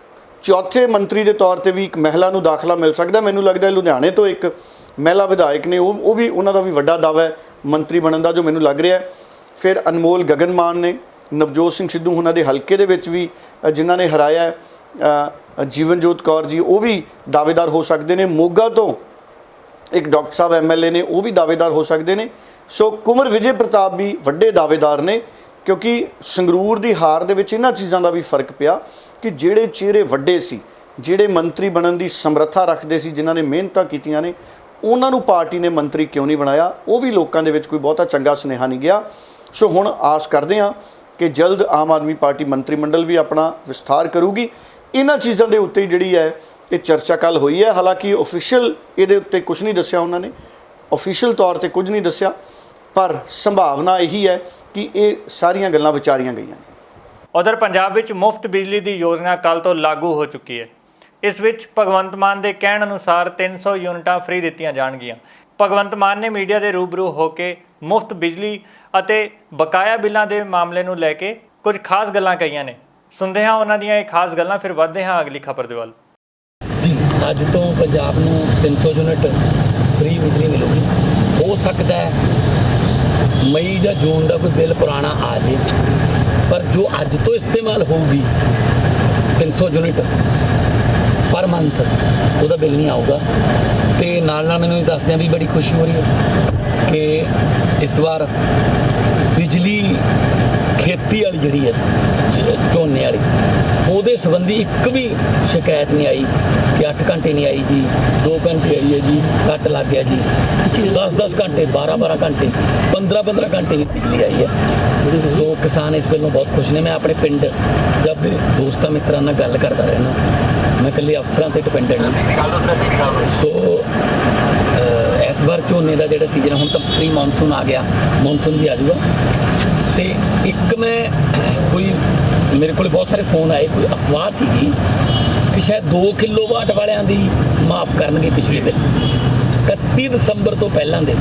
ਚੌਥੇ ਮੰਤਰੀ ਦੇ ਤੌਰ ਤੇ ਵੀ ਇੱਕ ਮਹਿਲਾ ਨੂੰ ਦਾਖਲਾ ਮਿਲ ਸਕਦਾ। ਮੈਨੂੰ ਲੱਗਦਾ ਲੁਧਿਆਣੇ ਤੋਂ ਇੱਕ ਮਹਿਲਾ ਵਿਧਾਇਕ ਨੇ, ਉਹ ਵੀ ਉਹਨਾਂ ਦਾ ਵੀ ਵੱਡਾ ਦਾਅਵਾ ਹੈ ਮੰਤਰੀ ਬਣਨ ਦਾ, ਜੋ ਮੈਨੂੰ ਲੱਗ ਰਿਹਾ। ਫਿਰ ਅਨਮੋਲ ਗਗਨ ਮਾਨ ਨੇ, ਨਵਜੋਤ ਸਿੰਘ ਸਿੱਧੂ ਉਹਨਾਂ ਦੇ ਹਲਕੇ ਦੇ ਵਿੱਚ ਵੀ ਜਿਨ੍ਹਾਂ ਨੇ ਹਰਾਇਆ, ਜੀਵਨਜੋਤ ਕੌਰ ਜੀ, ਉਹ ਵੀ ਦਾਅਵੇਦਾਰ ਹੋ ਸਕਦੇ ਨੇ। ਮੋਗਾ ਤੋਂ ਇੱਕ ਡਾਕਟਰ ਸਾਹਿਬ ਐਮਐਲਏ ਨੇ, ਉਹ ਵੀ ਦਾਅਵੇਦਾਰ ਹੋ ਸਕਦੇ ਨੇ। ਸੋ ਕੁੰਵਰ ਵਿਜੇ ਪ੍ਰਤਾਪ ਵੀ ਵੱਡੇ ਦਾਅਵੇਦਾਰ ਨੇ ਕਿਉਂਕਿ ਸੰਗਰੂਰ ਦੀ ਹਾਰ ਦੇ ਵਿੱਚ ਇਹਨਾਂ ਚੀਜ਼ਾਂ ਦਾ ਵੀ ਫਰਕ ਪਿਆ ਕਿ ਜਿਹੜੇ ਚਿਹਰੇ ਵੱਡੇ ਸੀ, ਜਿਹੜੇ ਮੰਤਰੀ ਬਣਨ ਦੀ ਸਮਰੱਥਾ ਰੱਖਦੇ ਸੀ, ਜਿਨ੍ਹਾਂ ਨੇ ਮਿਹਨਤਾਂ ਕੀਤੀਆਂ ਨੇ, ਉਹਨਾਂ ਨੂੰ ਪਾਰਟੀ ਨੇ ਮੰਤਰੀ ਕਿਉਂ ਨਹੀਂ ਬਣਾਇਆ, ਉਹ ਵੀ ਲੋਕਾਂ ਦੇ ਵਿੱਚ ਕੋਈ ਬਹੁਤਾ ਚੰਗਾ ਸੁਨੇਹਾ ਨਹੀਂ ਗਿਆ। ਸੋ ਹੁਣ ਆਸ ਕਰਦੇ ਹਾਂ ਕਿ ਜਲਦ ਆਮ ਆਦਮੀ ਪਾਰਟੀ ਮੰਤਰੀ ਮੰਡਲ ਵੀ ਆਪਣਾ ਵਿਸਥਾਰ ਕਰੂਗੀ। ਇਹਨਾਂ ਚੀਜ਼ਾਂ ਦੇ ਉੱਤੇ ਜਿਹੜੀ ਹੈ ਇਹ ਚਰਚਾ ਕੱਲ੍ਹ ਹੋਈ ਹੈ। ਹਾਲਾਂਕਿ ਓਫੀਸ਼ੀਅਲ ਇਹਦੇ ਉੱਤੇ ਕੁਝ ਨਹੀਂ ਦੱਸਿਆ, ਉਹਨਾਂ ਨੇ ਓਫੀਸ਼ੀਅਲ ਤੌਰ ਤੇ ਕੁਝ ਨਹੀਂ ਦੱਸਿਆ, ਪਰ ਸੰਭਾਵਨਾ ਇਹੀ ਹੈ ਕਿ ਇਹ ਸਾਰੀਆਂ ਗੱਲਾਂ ਵਿਚਾਰੀਆਂ ਗਈਆਂ ਨੇ। ਉਧਰ ਪੰਜਾਬ ਵਿੱਚ ਮੁਫਤ ਬਿਜਲੀ ਦੀ ਯੋਜਨਾ ਕੱਲ੍ਹ ਤੋਂ ਲਾਗੂ ਹੋ ਚੁੱਕੀ ਹੈ। ਇਸ ਵਿੱਚ ਭਗਵੰਤ ਮਾਨ ਦੇ ਕਹਿਣ ਅਨੁਸਾਰ 300 ਯੂਨਿਟਾਂ ਫ੍ਰੀ ਦਿੱਤੀਆਂ ਜਾਣਗੀਆਂ। ਭਗਵੰਤ ਮਾਨ ਨੇ ਮੀਡੀਆ ਦੇ ਰੂਬਰੂ ਹੋ ਕੇ ਮੁਫਤ ਬਿਜਲੀ ਅਤੇ ਬਕਾਇਆ ਬਿੱਲਾਂ ਦੇ ਮਾਮਲੇ ਨੂੰ ਲੈ ਕੇ ਕੁਝ ਖਾਸ ਗੱਲਾਂ ਕਹੀਆਂ ਨੇ। ਸੁਣਦੇ ਹਾਂ ਉਹਨਾਂ ਦੀਆਂ ਇਹ ਖਾਸ ਗੱਲਾਂ, ਫਿਰ ਵੱਧਦੇ ਹਾਂ ਅਗਲੀ ਖਬਰ ਦੇ ਵੱਲ। ਜੀ ਅੱਜ ਤੋਂ ਪੰਜਾਬ ਨੂੰ 300 ਯੂਨਿਟ ਫ੍ਰੀ ਬਿਜਲੀ ਮਿਲੂਗੀ। ਹੋ ਸਕਦਾ ਹੈ ਮਈ ਜਾਂ ਜੂਨ ਦਾ ਕੋਈ ਬਿੱਲ ਪੁਰਾਣਾ ਆ ਜੇ, ਪਰ ਜੋ ਅੱਜ ਤੋਂ ਇਸਤੇਮਾਲ ਹੋਊਗੀ 300 ਯੂਨਿਟ ਪਰ ਮੰਥ, ਉਹਦਾ ਬਿੱਲ ਨਹੀਂ ਆਊਗਾ। ਤੇ ਨਾਲ ਨਾਲ ਮੈਨੂੰ ਇਹ ਦੱਸਦਿਆਂ ਵੀ ਬੜੀ ਖੁਸ਼ੀ ਹੋ ਰਹੀ ਹੈ ਕਿ ਇਸ ਵਾਰ ਬਿਜਲੀ ਖੇਤੀ ਵਾਲੀ ਜਿਹੜੀ ਹੈ ਝੋਨੇ ਵਾਲੀ, ਉਹਦੇ ਸੰਬੰਧੀ ਇੱਕ ਵੀ ਸ਼ਿਕਾਇਤ ਨਹੀਂ ਆਈ ਕਿ 8 ਘੰਟੇ ਨਹੀਂ ਆਈ ਜੀ, 2 ਘੰਟੇ ਆਈ ਹੈ ਜੀ, ਕੱਟ ਲੱਗ ਗਿਆ ਜੀ। 10-10 ਘੰਟੇ, 12-12 ਘੰਟੇ, 15-15 ਘੰਟੇ ਦੀ ਬਿਜਲੀ ਆਈ ਹੈ। ਸੋ ਕਿਸਾਨ ਇਸ ਗੱਲੋਂ ਬਹੁਤ ਖੁਸ਼ ਨੇ। ਮੈਂ ਆਪਣੇ ਪਿੰਡ ਜਦ ਵੀ ਦੋਸਤਾਂ ਮਿੱਤਰਾਂ ਨਾਲ ਗੱਲ ਕਰਦਾ ਰਹਿਣਾ, ਮੈਂ ਇਕੱਲੇ ਅਫਸਰਾਂ ਤੇ ਡਿਪੈਂਡੈਂਟ ਹਾਂ। ਸੋ ਇਸ ਵਾਰ ਝੋਨੇ ਦਾ ਜਿਹੜਾ ਸੀਜ਼ਨ, ਹੁਣ ਤਾਂ ਪ੍ਰੀ ਮੌਨਸੂਨ ਆ ਗਿਆ, ਮੌਨਸੂਨ ਵੀ ਆ ਜਾਊਗਾ। ਤੇ ਇੱਕ ਮੈਂ ਕੋਈ ਮੇਰੇ ਕੋਲ ਬਹੁਤ ਸਾਰੇ ਫੋਨ ਆਏ, ਕੋਈ ਅਫਵਾਹ ਸੀਗੀ ਕਿ ਸ਼ਾਇਦ 2 ਕਿਲੋਵਾਟ ਵਾਲਿਆਂ ਦੀ ਮਾਫ ਕਰਨਗੇ ਪਿਛਲੇ ਬਿੱਲ। 31 ਦਸੰਬਰ ਤੋਂ ਪਹਿਲਾਂ ਦੇ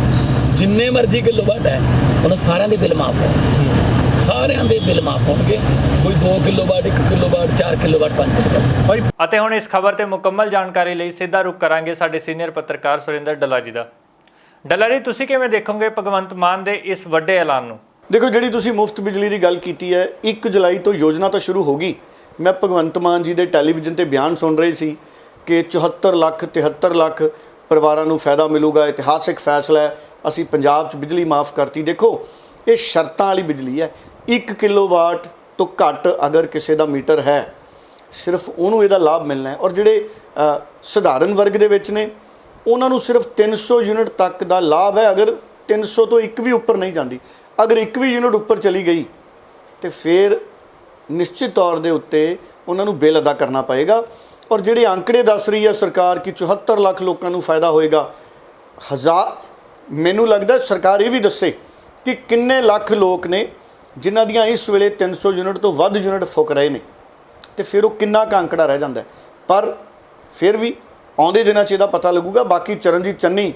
ਜਿੰਨੇ ਮਰਜ਼ੀ ਕਿਲੋਵਾਟ ਹੈ ਉਹਨਾਂ ਸਾਰਿਆਂ ਦੇ ਬਿੱਲ ਮਾਫ ਹੋਣਗੇ, ਸਾਰਿਆਂ ਦੇ ਬਿੱਲ ਮਾਫ ਹੋਣਗੇ। ਕੋਈ 2 ਕਿਲੋਵਾਟ, 1 ਕਿਲੋਵਾਟ, 4 ਕਿਲੋਵਾਟ, 5 ਕਿਲੋਵਾਟ। ਅਤੇ ਹੁਣ ਇਸ ਖਬਰ ਤੇ ਮੁਕੰਮਲ ਜਾਣਕਾਰੀ ਲਈ ਸਿੱਧਾ ਰੁਖ ਕਰਾਂਗੇ ਸਾਡੇ ਸੀਨੀਅਰ ਪੱਤਰਕਾਰ ਸੁਰਿੰਦਰ ਡੱਲਾ ਜੀ ਦਾ। ਡੱਲਾ ਜੀ, ਤੁਸੀਂ ਕਿਵੇਂ ਦੇਖੋਗੇ ਭਗਵੰਤ ਮਾਨ ਦੇ ਇਸ ਵੱਡੇ ਐਲਾਨ ਨੂੰ? ਦੇਖੋ, ਜਿਹੜੀ ਤੁਸੀਂ ਮੁਫਤ ਬਿਜਲੀ ਦੀ ਗੱਲ ਕੀਤੀ ਹੈ, 1 ਜੁਲਾਈ ਤੋਂ ਯੋਜਨਾ ਤਾਂ ਸ਼ੁਰੂ ਹੋ ਗਈ। ਮੈਂ ਭਗਵੰਤ ਮਾਨ ਜੀ ਦੇ ਟੈਲੀਵਿਜ਼ਨ ਤੇ ਬਿਆਨ ਸੁਣ ਰਹੀ ਸੀ ਕਿ 74 ਲੱਖ 73 ਲੱਖ ਪਰਿਵਾਰਾਂ ਨੂੰ ਫਾਇਦਾ ਮਿਲੂਗਾ, ਇਤਿਹਾਸਿਕ ਫੈਸਲਾ ਹੈ, ਅਸੀਂ ਪੰਜਾਬ 'ਚ ਬਿਜਲੀ ਮਾਫ ਕਰਤੀ। ਦੇਖੋ, ਇਹ ਸ਼ਰਤਾਂ ਵਾਲੀ ਬਿਜਲੀ ਹੈ। 1 ਕਿਲੋਵਾਟ ਤੋਂ ਘੱਟ ਅਗਰ ਕਿਸੇ ਦਾ ਮੀਟਰ ਹੈ, ਸਿਰਫ ਉਹਨੂੰ ਇਹਦਾ ਲਾਭ ਮਿਲਣਾ ਹੈ। ਔਰ ਜਿਹੜੇ ਸਧਾਰਨ ਵਰਗ ਦੇ ਵਿੱਚ ਨੇ, ਉਹਨਾਂ ਨੂੰ ਸਿਰਫ 300 ਯੂਨਿਟ ਤੱਕ ਦਾ ਲਾਭ ਹੈ। ਅਗਰ 300 ਤੋਂ ਇੱਕ ਵੀ ਉੱਪਰ ਨਹੀਂ ਜਾਂਦੀ, ਅਗਰ ਇੱਕ ਵੀ ਯੂਨਿਟ ਉੱਪਰ ਚਲੀ ਗਈ ਤੇ ਫਿਰ ਨਿਸ਼ਚਿਤ ਤੌਰ ਦੇ ਉੱਤੇ ਉਹਨਾਂ ਨੂੰ ਬਿੱਲ ਅਦਾ ਕਰਨਾ ਪਏਗਾ। ਔਰ ਜਿਹੜੇ ਅੰਕੜੇ ਦੱਸ ਰਹੀ ਹੈ ਸਰਕਾਰ ਕਿ 74 ਲੱਖ ਲੋਕਾਂ ਨੂੰ ਫਾਇਦਾ ਹੋਏਗਾ, ਮੈਨੂੰ ਲੱਗਦਾ ਸਰਕਾਰ ਇਹ ਵੀ ਦੱਸੇ ਕਿ ਕਿੰਨੇ ਲੱਖ ਲੋਕ ਨੇ ਜਿਨ੍ਹਾਂ ਦੀਆਂ ਇਸ ਵੇਲੇ 300 ਯੂਨਿਟ ਤੋਂ ਵੱਧ ਯੂਨਿਟ ਫੁੱਕ ਰਹੇ ਨੇ, ਤੇ ਫਿਰ ਉਹ ਕਿੰਨਾ ਕੁ ਅੰਕੜਾ ਰਹਿ ਜਾਂਦਾ। ਪਰ ਫਿਰ ਵੀ ਆਉਂਦੇ ਦਿਨਾਂ 'ਚ ਇਹਦਾ ਪਤਾ ਲੱਗੂਗਾ। ਬਾਕੀ ਚਰਨਜੀਤ ਚੰਨੀ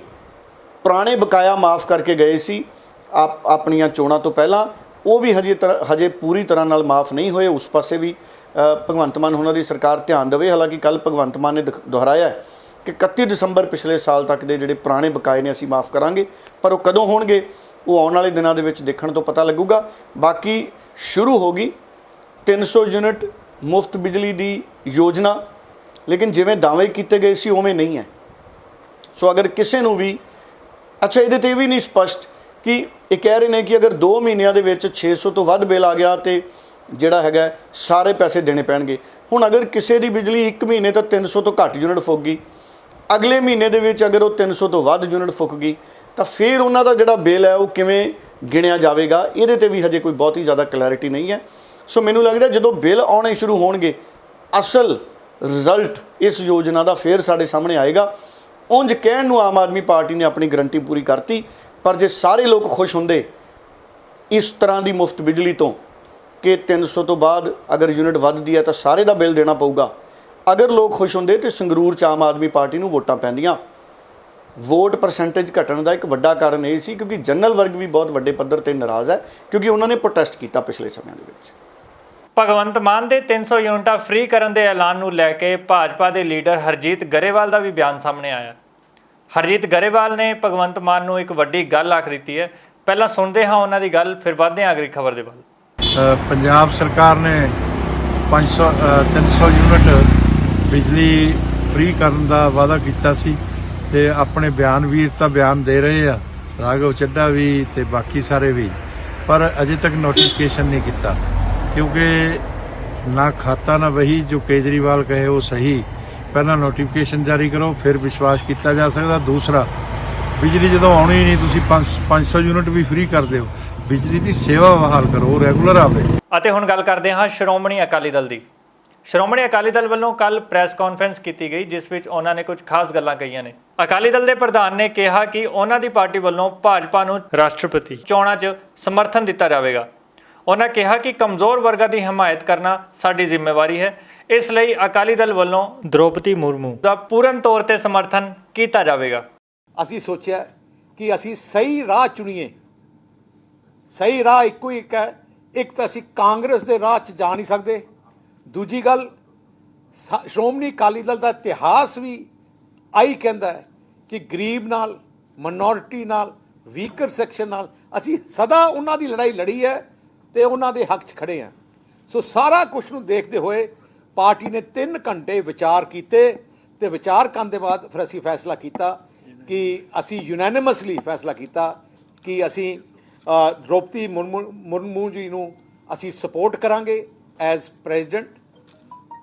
ਪੁਰਾਣੇ ਬਕਾਇਆ ਮਾਫ ਕਰਕੇ ਗਏ ਸੀ ਆਪਣੀਆਂ ਚੋਣਾਂ ਤੋਂ ਪਹਿਲਾਂ, ਉਹ ਵੀ ਹਜੇ ਪੂਰੀ ਤਰ੍ਹਾਂ ਨਾਲ ਮਾਫ ਨਹੀਂ ਹੋਏ। ਉਸ ਪਾਸੇ ਵੀ ਭਗਵੰਤ ਮਾਨ ਉਹਨਾਂ ਦੀ ਸਰਕਾਰ ਧਿਆਨ ਦੇਵੇ। ਹਾਲਾਂਕਿ ਕੱਲ੍ਹ ਭਗਵੰਤ ਮਾਨ ਨੇ ਦੁਹਰਾਇਆ ਕਿ 31 ਦਸੰਬਰ ਪਿਛਲੇ ਸਾਲ ਤੱਕ ਦੇ ਜਿਹੜੇ ਪੁਰਾਣੇ ਬਕਾਏ ਨੇ ਅਸੀਂ ਮਾਫ ਕਰਾਂਗੇ, ਪਰ ਉਹ ਕਦੋਂ ਹੋਣਗੇ ਉਹ ਆਉਣ ਵਾਲੇ ਦਿਨਾਂ ਦੇ ਵਿੱਚ ਦੇਖਣ ਤੋਂ ਪਤਾ ਲੱਗੂਗਾ। ਬਾਕੀ ਸ਼ੁਰੂ ਹੋ ਗਈ 300 ਯੂਨਿਟ ਮੁਫਤ ਬਿਜਲੀ ਦੀ ਯੋਜਨਾ, ਲੇਕਿਨ ਜਿਵੇਂ ਦਾਅਵੇ ਕੀਤੇ ਗਏ ਸੀ ਉਵੇਂ ਨਹੀਂ ਹੈ। ਸੋ ਅਗਰ ਕਿਸੇ ਨੂੰ ਵੀ ਅੱਛਾ, ਇਹਦੇ 'ਤੇ ਵੀ ਨਹੀਂ ਸਪਸ਼ਟ ਕਿ ਇਹ ਕਹਿ ਰਹੇ ਨੇ ਕਿ ਅਗਰ 2 ਮਹੀਨਿਆਂ ਦੇ ਵਿੱਚ 600 ਤੋਂ ਵੱਧ ਬਿੱਲ ਆ ਗਿਆ ਤੇ ਜਿਹੜਾ ਹੈਗਾ ਸਾਰੇ ਪੈਸੇ ਦੇਣੇ ਪੈਣਗੇ। ਹੁਣ ਅਗਰ ਕਿਸੇ ਦੀ ਬਿਜਲੀ 1 ਮਹੀਨੇ ਤਾਂ 300 ਤੋਂ ਘੱਟ ਯੂਨਿਟ ਫੁੱਕ ਗਈ, ਅਗਲੇ ਮਹੀਨੇ ਦੇ ਵਿੱਚ ਅਗਰ ਉਹ 300 ਤੋਂ ਵੱਧ ਯੂਨਿਟ ਫੁੱਕ ਗਈ, ਤਾਂ ਫਿਰ ਉਹਨਾਂ ਦਾ ਜਿਹੜਾ ਬਿੱਲ ਹੈ ਉਹ ਕਿਵੇਂ ਗਿਣਿਆ ਜਾਵੇਗਾ, ਇਹਦੇ 'ਤੇ ਵੀ ਹਜੇ ਕੋਈ ਬਹੁਤੀ ਜ਼ਿਆਦਾ ਕਲੈਰਿਟੀ ਨਹੀਂ ਹੈ। ਸੋ ਮੈਨੂੰ ਲੱਗਦਾ ਜਦੋਂ ਬਿੱਲ ਆਉਣੇ ਸ਼ੁਰੂ ਹੋਣਗੇ, ਅਸਲ ਰਿਜ਼ਲਟ ਇਸ ਯੋਜਨਾ ਦਾ ਫਿਰ ਸਾਡੇ ਸਾਹਮਣੇ ਆਏਗਾ। ਉਂਝ ਕਹਿਣ ਨੂੰ ਆਮ ਆਦਮੀ ਪਾਰਟੀ ਨੇ ਆਪਣੀ ਗਰੰਟੀ ਪੂਰੀ ਕਰਤੀ, ਪਰ ਜੇ ਸਾਰੇ ਲੋਕ ਖੁਸ਼ ਹੁੰਦੇ ਇਸ ਤਰ੍ਹਾਂ ਦੀ ਮੁਫਤ ਬਿਜਲੀ ਤੋਂ ਕਿ 300 ਤੋਂ ਬਾਅਦ ਅਗਰ ਯੂਨਿਟ ਵੱਧਦੀ ਹੈ ਤਾਂ ਸਾਰੇ ਦਾ ਬਿੱਲ ਦੇਣਾ ਪਊਗਾ, ਅਗਰ ਲੋਕ ਖੁਸ਼ ਹੁੰਦੇ ਤੇ ਸੰਗਰੂਰ 'ਚ ਆਮ ਆਦਮੀ ਪਾਰਟੀ ਨੂੰ ਵੋਟਾਂ ਪੈਂਦੀਆਂ। ਵੋਟ ਪਰਸੈਂਟੇਜ ਘਟਣ ਦਾ ਇੱਕ ਵੱਡਾ ਕਾਰਨ ਇਹ ਸੀ ਕਿਉਂਕਿ ਜਨਰਲ ਵਰਗ ਵੀ ਬਹੁਤ ਵੱਡੇ ਪੱਧਰ ਤੇ ਨਾਰਾਜ਼ ਹੈ, ਕਿਉਂਕਿ ਉਹਨਾਂ ਨੇ ਪ੍ਰੋਟੈਸਟ ਕੀਤਾ ਪਿਛਲੇ ਸਮਿਆਂ ਦੇ ਵਿੱਚ। ਭਗਵੰਤ ਮਾਨ ਦੇ 300 ਯੂਨਿਟਾਂ ਫ੍ਰੀ ਕਰਨ ਦੇ ਐਲਾਨ ਨੂੰ ਲੈ ਕੇ ਭਾਜਪਾ ਦੇ ਲੀਡਰ ਹਰਜੀਤ ਗਰੇਵਾਲ ਦਾ ਵੀ ਬਿਆਨ ਸਾਹਮਣੇ ਆਇਆ। ਹਰਜੀਤ ਗਰੇਵਾਲ ਨੇ ਭਗਵੰਤ ਮਾਨ ਨੂੰ ਇੱਕ ਵੱਡੀ ਗੱਲ ਆਖ ਦਿੱਤੀ ਹੈ। ਪਹਿਲਾਂ ਸੁਣਦੇ ਹਾਂ ਉਹਨਾਂ ਦੀ ਗੱਲ, ਫਿਰ ਵੱਧਦੇ ਹਾਂ ਅਗਲੀ ਖਬਰ ਦੇ ਵੱਲ। ਪੰਜਾਬ ਸਰਕਾਰ ਨੇ 300 ਯੂਨਿਟ ਬਿਜਲੀ ਫ੍ਰੀ ਕਰਨ ਦਾ ਵਾਅਦਾ ਕੀਤਾ ਸੀ ਤੇ ਆਪਣੇ ਬਿਆਨਵੀਰ ਤਾਂ ਬਿਆਨ ਦੇ ਰਹੇ ਆ, ਰਾਘਵ ਚੱਡਾ ਵੀ ਤੇ ਬਾਕੀ ਸਾਰੇ ਵੀ, ਪਰ ਅਜੇ ਤੱਕ ਨੋਟੀਫਿਕੇਸ਼ਨ ਨਹੀਂ ਕੀਤਾ ਕਿਉਂਕਿ ਨਾ ਖਾਤਾ ਨਾ ਵਹੀ। ਜੋ ਕੇਜਰੀਵਾਲ ਕਹੇ ਉਹ ਸਹੀ, ਪਹਿਲਾਂ ਨੋਟੀਫਿਕੇਸ਼ਨ ਜਾਰੀ ਕਰੋ ਫਿਰ ਵਿਸ਼ਵਾਸ ਕੀਤਾ ਜਾ ਸਕਦਾ। ਦੂਸਰਾ, ਬਿਜਲੀ ਜਦੋਂ ਆਉਣੀ ਨਹੀਂ ਤੁਸੀਂ 500 ਯੂਨਿਟ ਵੀ ਫ੍ਰੀ ਕਰ ਦਿਓ, ਬਿਜਲੀ ਦੀ ਸੇਵਾ ਬਹਾਲ ਕਰੋ, ਰੈਗੂਲਰ ਆਵੇ। ਅਤੇ ਹੁਣ ਗੱਲ ਕਰਦੇ ਹਾਂ ਸ਼੍ਰੋਮਣੀ ਅਕਾਲੀ ਦਲ ਦੀ। ਸ਼੍ਰੋਮਣੀ ਅਕਾਲੀ ਦਲ ਵੱਲੋਂ ਕੱਲ ਪ੍ਰੈਸ ਕਾਨਫਰੰਸ ਕੀਤੀ ਗਈ, ਜਿਸ ਵਿੱਚ ਉਹਨਾਂ ਨੇ ਕੁਝ ਖਾਸ ਗੱਲਾਂ ਕਹੀਆਂ ਨੇ। ਅਕਾਲੀ ਦਲ ਦੇ ਪ੍ਰਧਾਨ ਨੇ ਕਿਹਾ ਕਿ ਉਹਨਾਂ ਦੀ ਪਾਰਟੀ ਵੱਲੋਂ ਭਾਜਪਾ ਨੂੰ ਰਾਸ਼ਟਰਪਤੀ ਚੋਣਾਂ 'ਚ ਸਮਰਥਨ ਦਿੱਤਾ ਜਾਵੇਗਾ। ਉਹਨਾਂ ਕਿਹਾ ਕਿ ਕਮਜ਼ੋਰ ਵਰਗਾਂ ਦੀ ਹਮਾਇਤ ਕਰਨਾ ਸਾਡੀ ਜ਼ਿੰਮੇਵਾਰੀ ਹੈ, ਇਸ ਲਈ ਅਕਾਲੀ ਦਲ ਵੱਲੋਂ ਦ੍ਰੋਪਦੀ ਮੁਰਮੂ ਦਾ ਪੂਰਨ ਤੌਰ ਤੇ ਸਮਰਥਨ ਕੀਤਾ ਜਾਵੇਗਾ। ਅਸੀਂ ਸੋਚਿਆ ਕਿ ਅਸੀਂ ਸਹੀ ਰਾਹ ਚੁਣੀਏ ਸਹੀ ਰਾਹ ਇੱਕੋ ਹੀ ਇੱਕ ਹੈ। ਇੱਕ ਤਾਂ ਅਸੀਂ ਕਾਂਗਰਸ ਦੇ ਰਾਹ 'ਚ ਜਾ ਨਹੀਂ ਸਕਦੇ, ਦੂਜੀ ਗੱਲ ਸ਼੍ਰੋਮਣੀ ਅਕਾਲੀ ਦਲ ਦਾ ਇਤਿਹਾਸ ਵੀ ਆਹੀ ਕਹਿੰਦਾ ਹੈ ਕਿ ਗਰੀਬ ਨਾਲ, ਮਨੋਰਿਟੀ ਨਾਲ, ਵੀਕਰ ਸੈਕਸ਼ਨ ਨਾਲ ਅਸੀਂ ਸਦਾ ਉਹਨਾਂ ਦੀ ਲੜਾਈ ਲੜੀ ਹੈ ਤੇ ਉਹਨਾਂ ਦੇ ਹੱਕ 'ਚ ਖੜੇ ਹਾਂ। ਸੋ ਸਾਰਾ ਕੁਛ ਨੂੰ ਦੇਖਦੇ ਹੋਏ ਪਾਰਟੀ ਨੇ 3 ਘੰਟੇ ਵਿਚਾਰ ਕੀਤੇ ਤੇ ਵਿਚਾਰ ਕਰਨ ਦੇ ਬਾਅਦ ਫਿਰ ਅਸੀਂ ਫੈਸਲਾ ਕੀਤਾ ਕਿ ਅਸੀਂ ਯੂਨੈਨਿਮਸਲੀ ਫੈਸਲਾ ਕੀਤਾ ਕਿ ਅਸੀਂ ਦ੍ਰੋਪਦੀ ਮੁਰਮੂ ਜੀ ਨੂੰ ਅਸੀਂ ਸਪੋਰਟ ਕਰਾਂਗੇ ਐਜ਼ ਪ੍ਰੈਜ਼ੀਡੈਂਟ।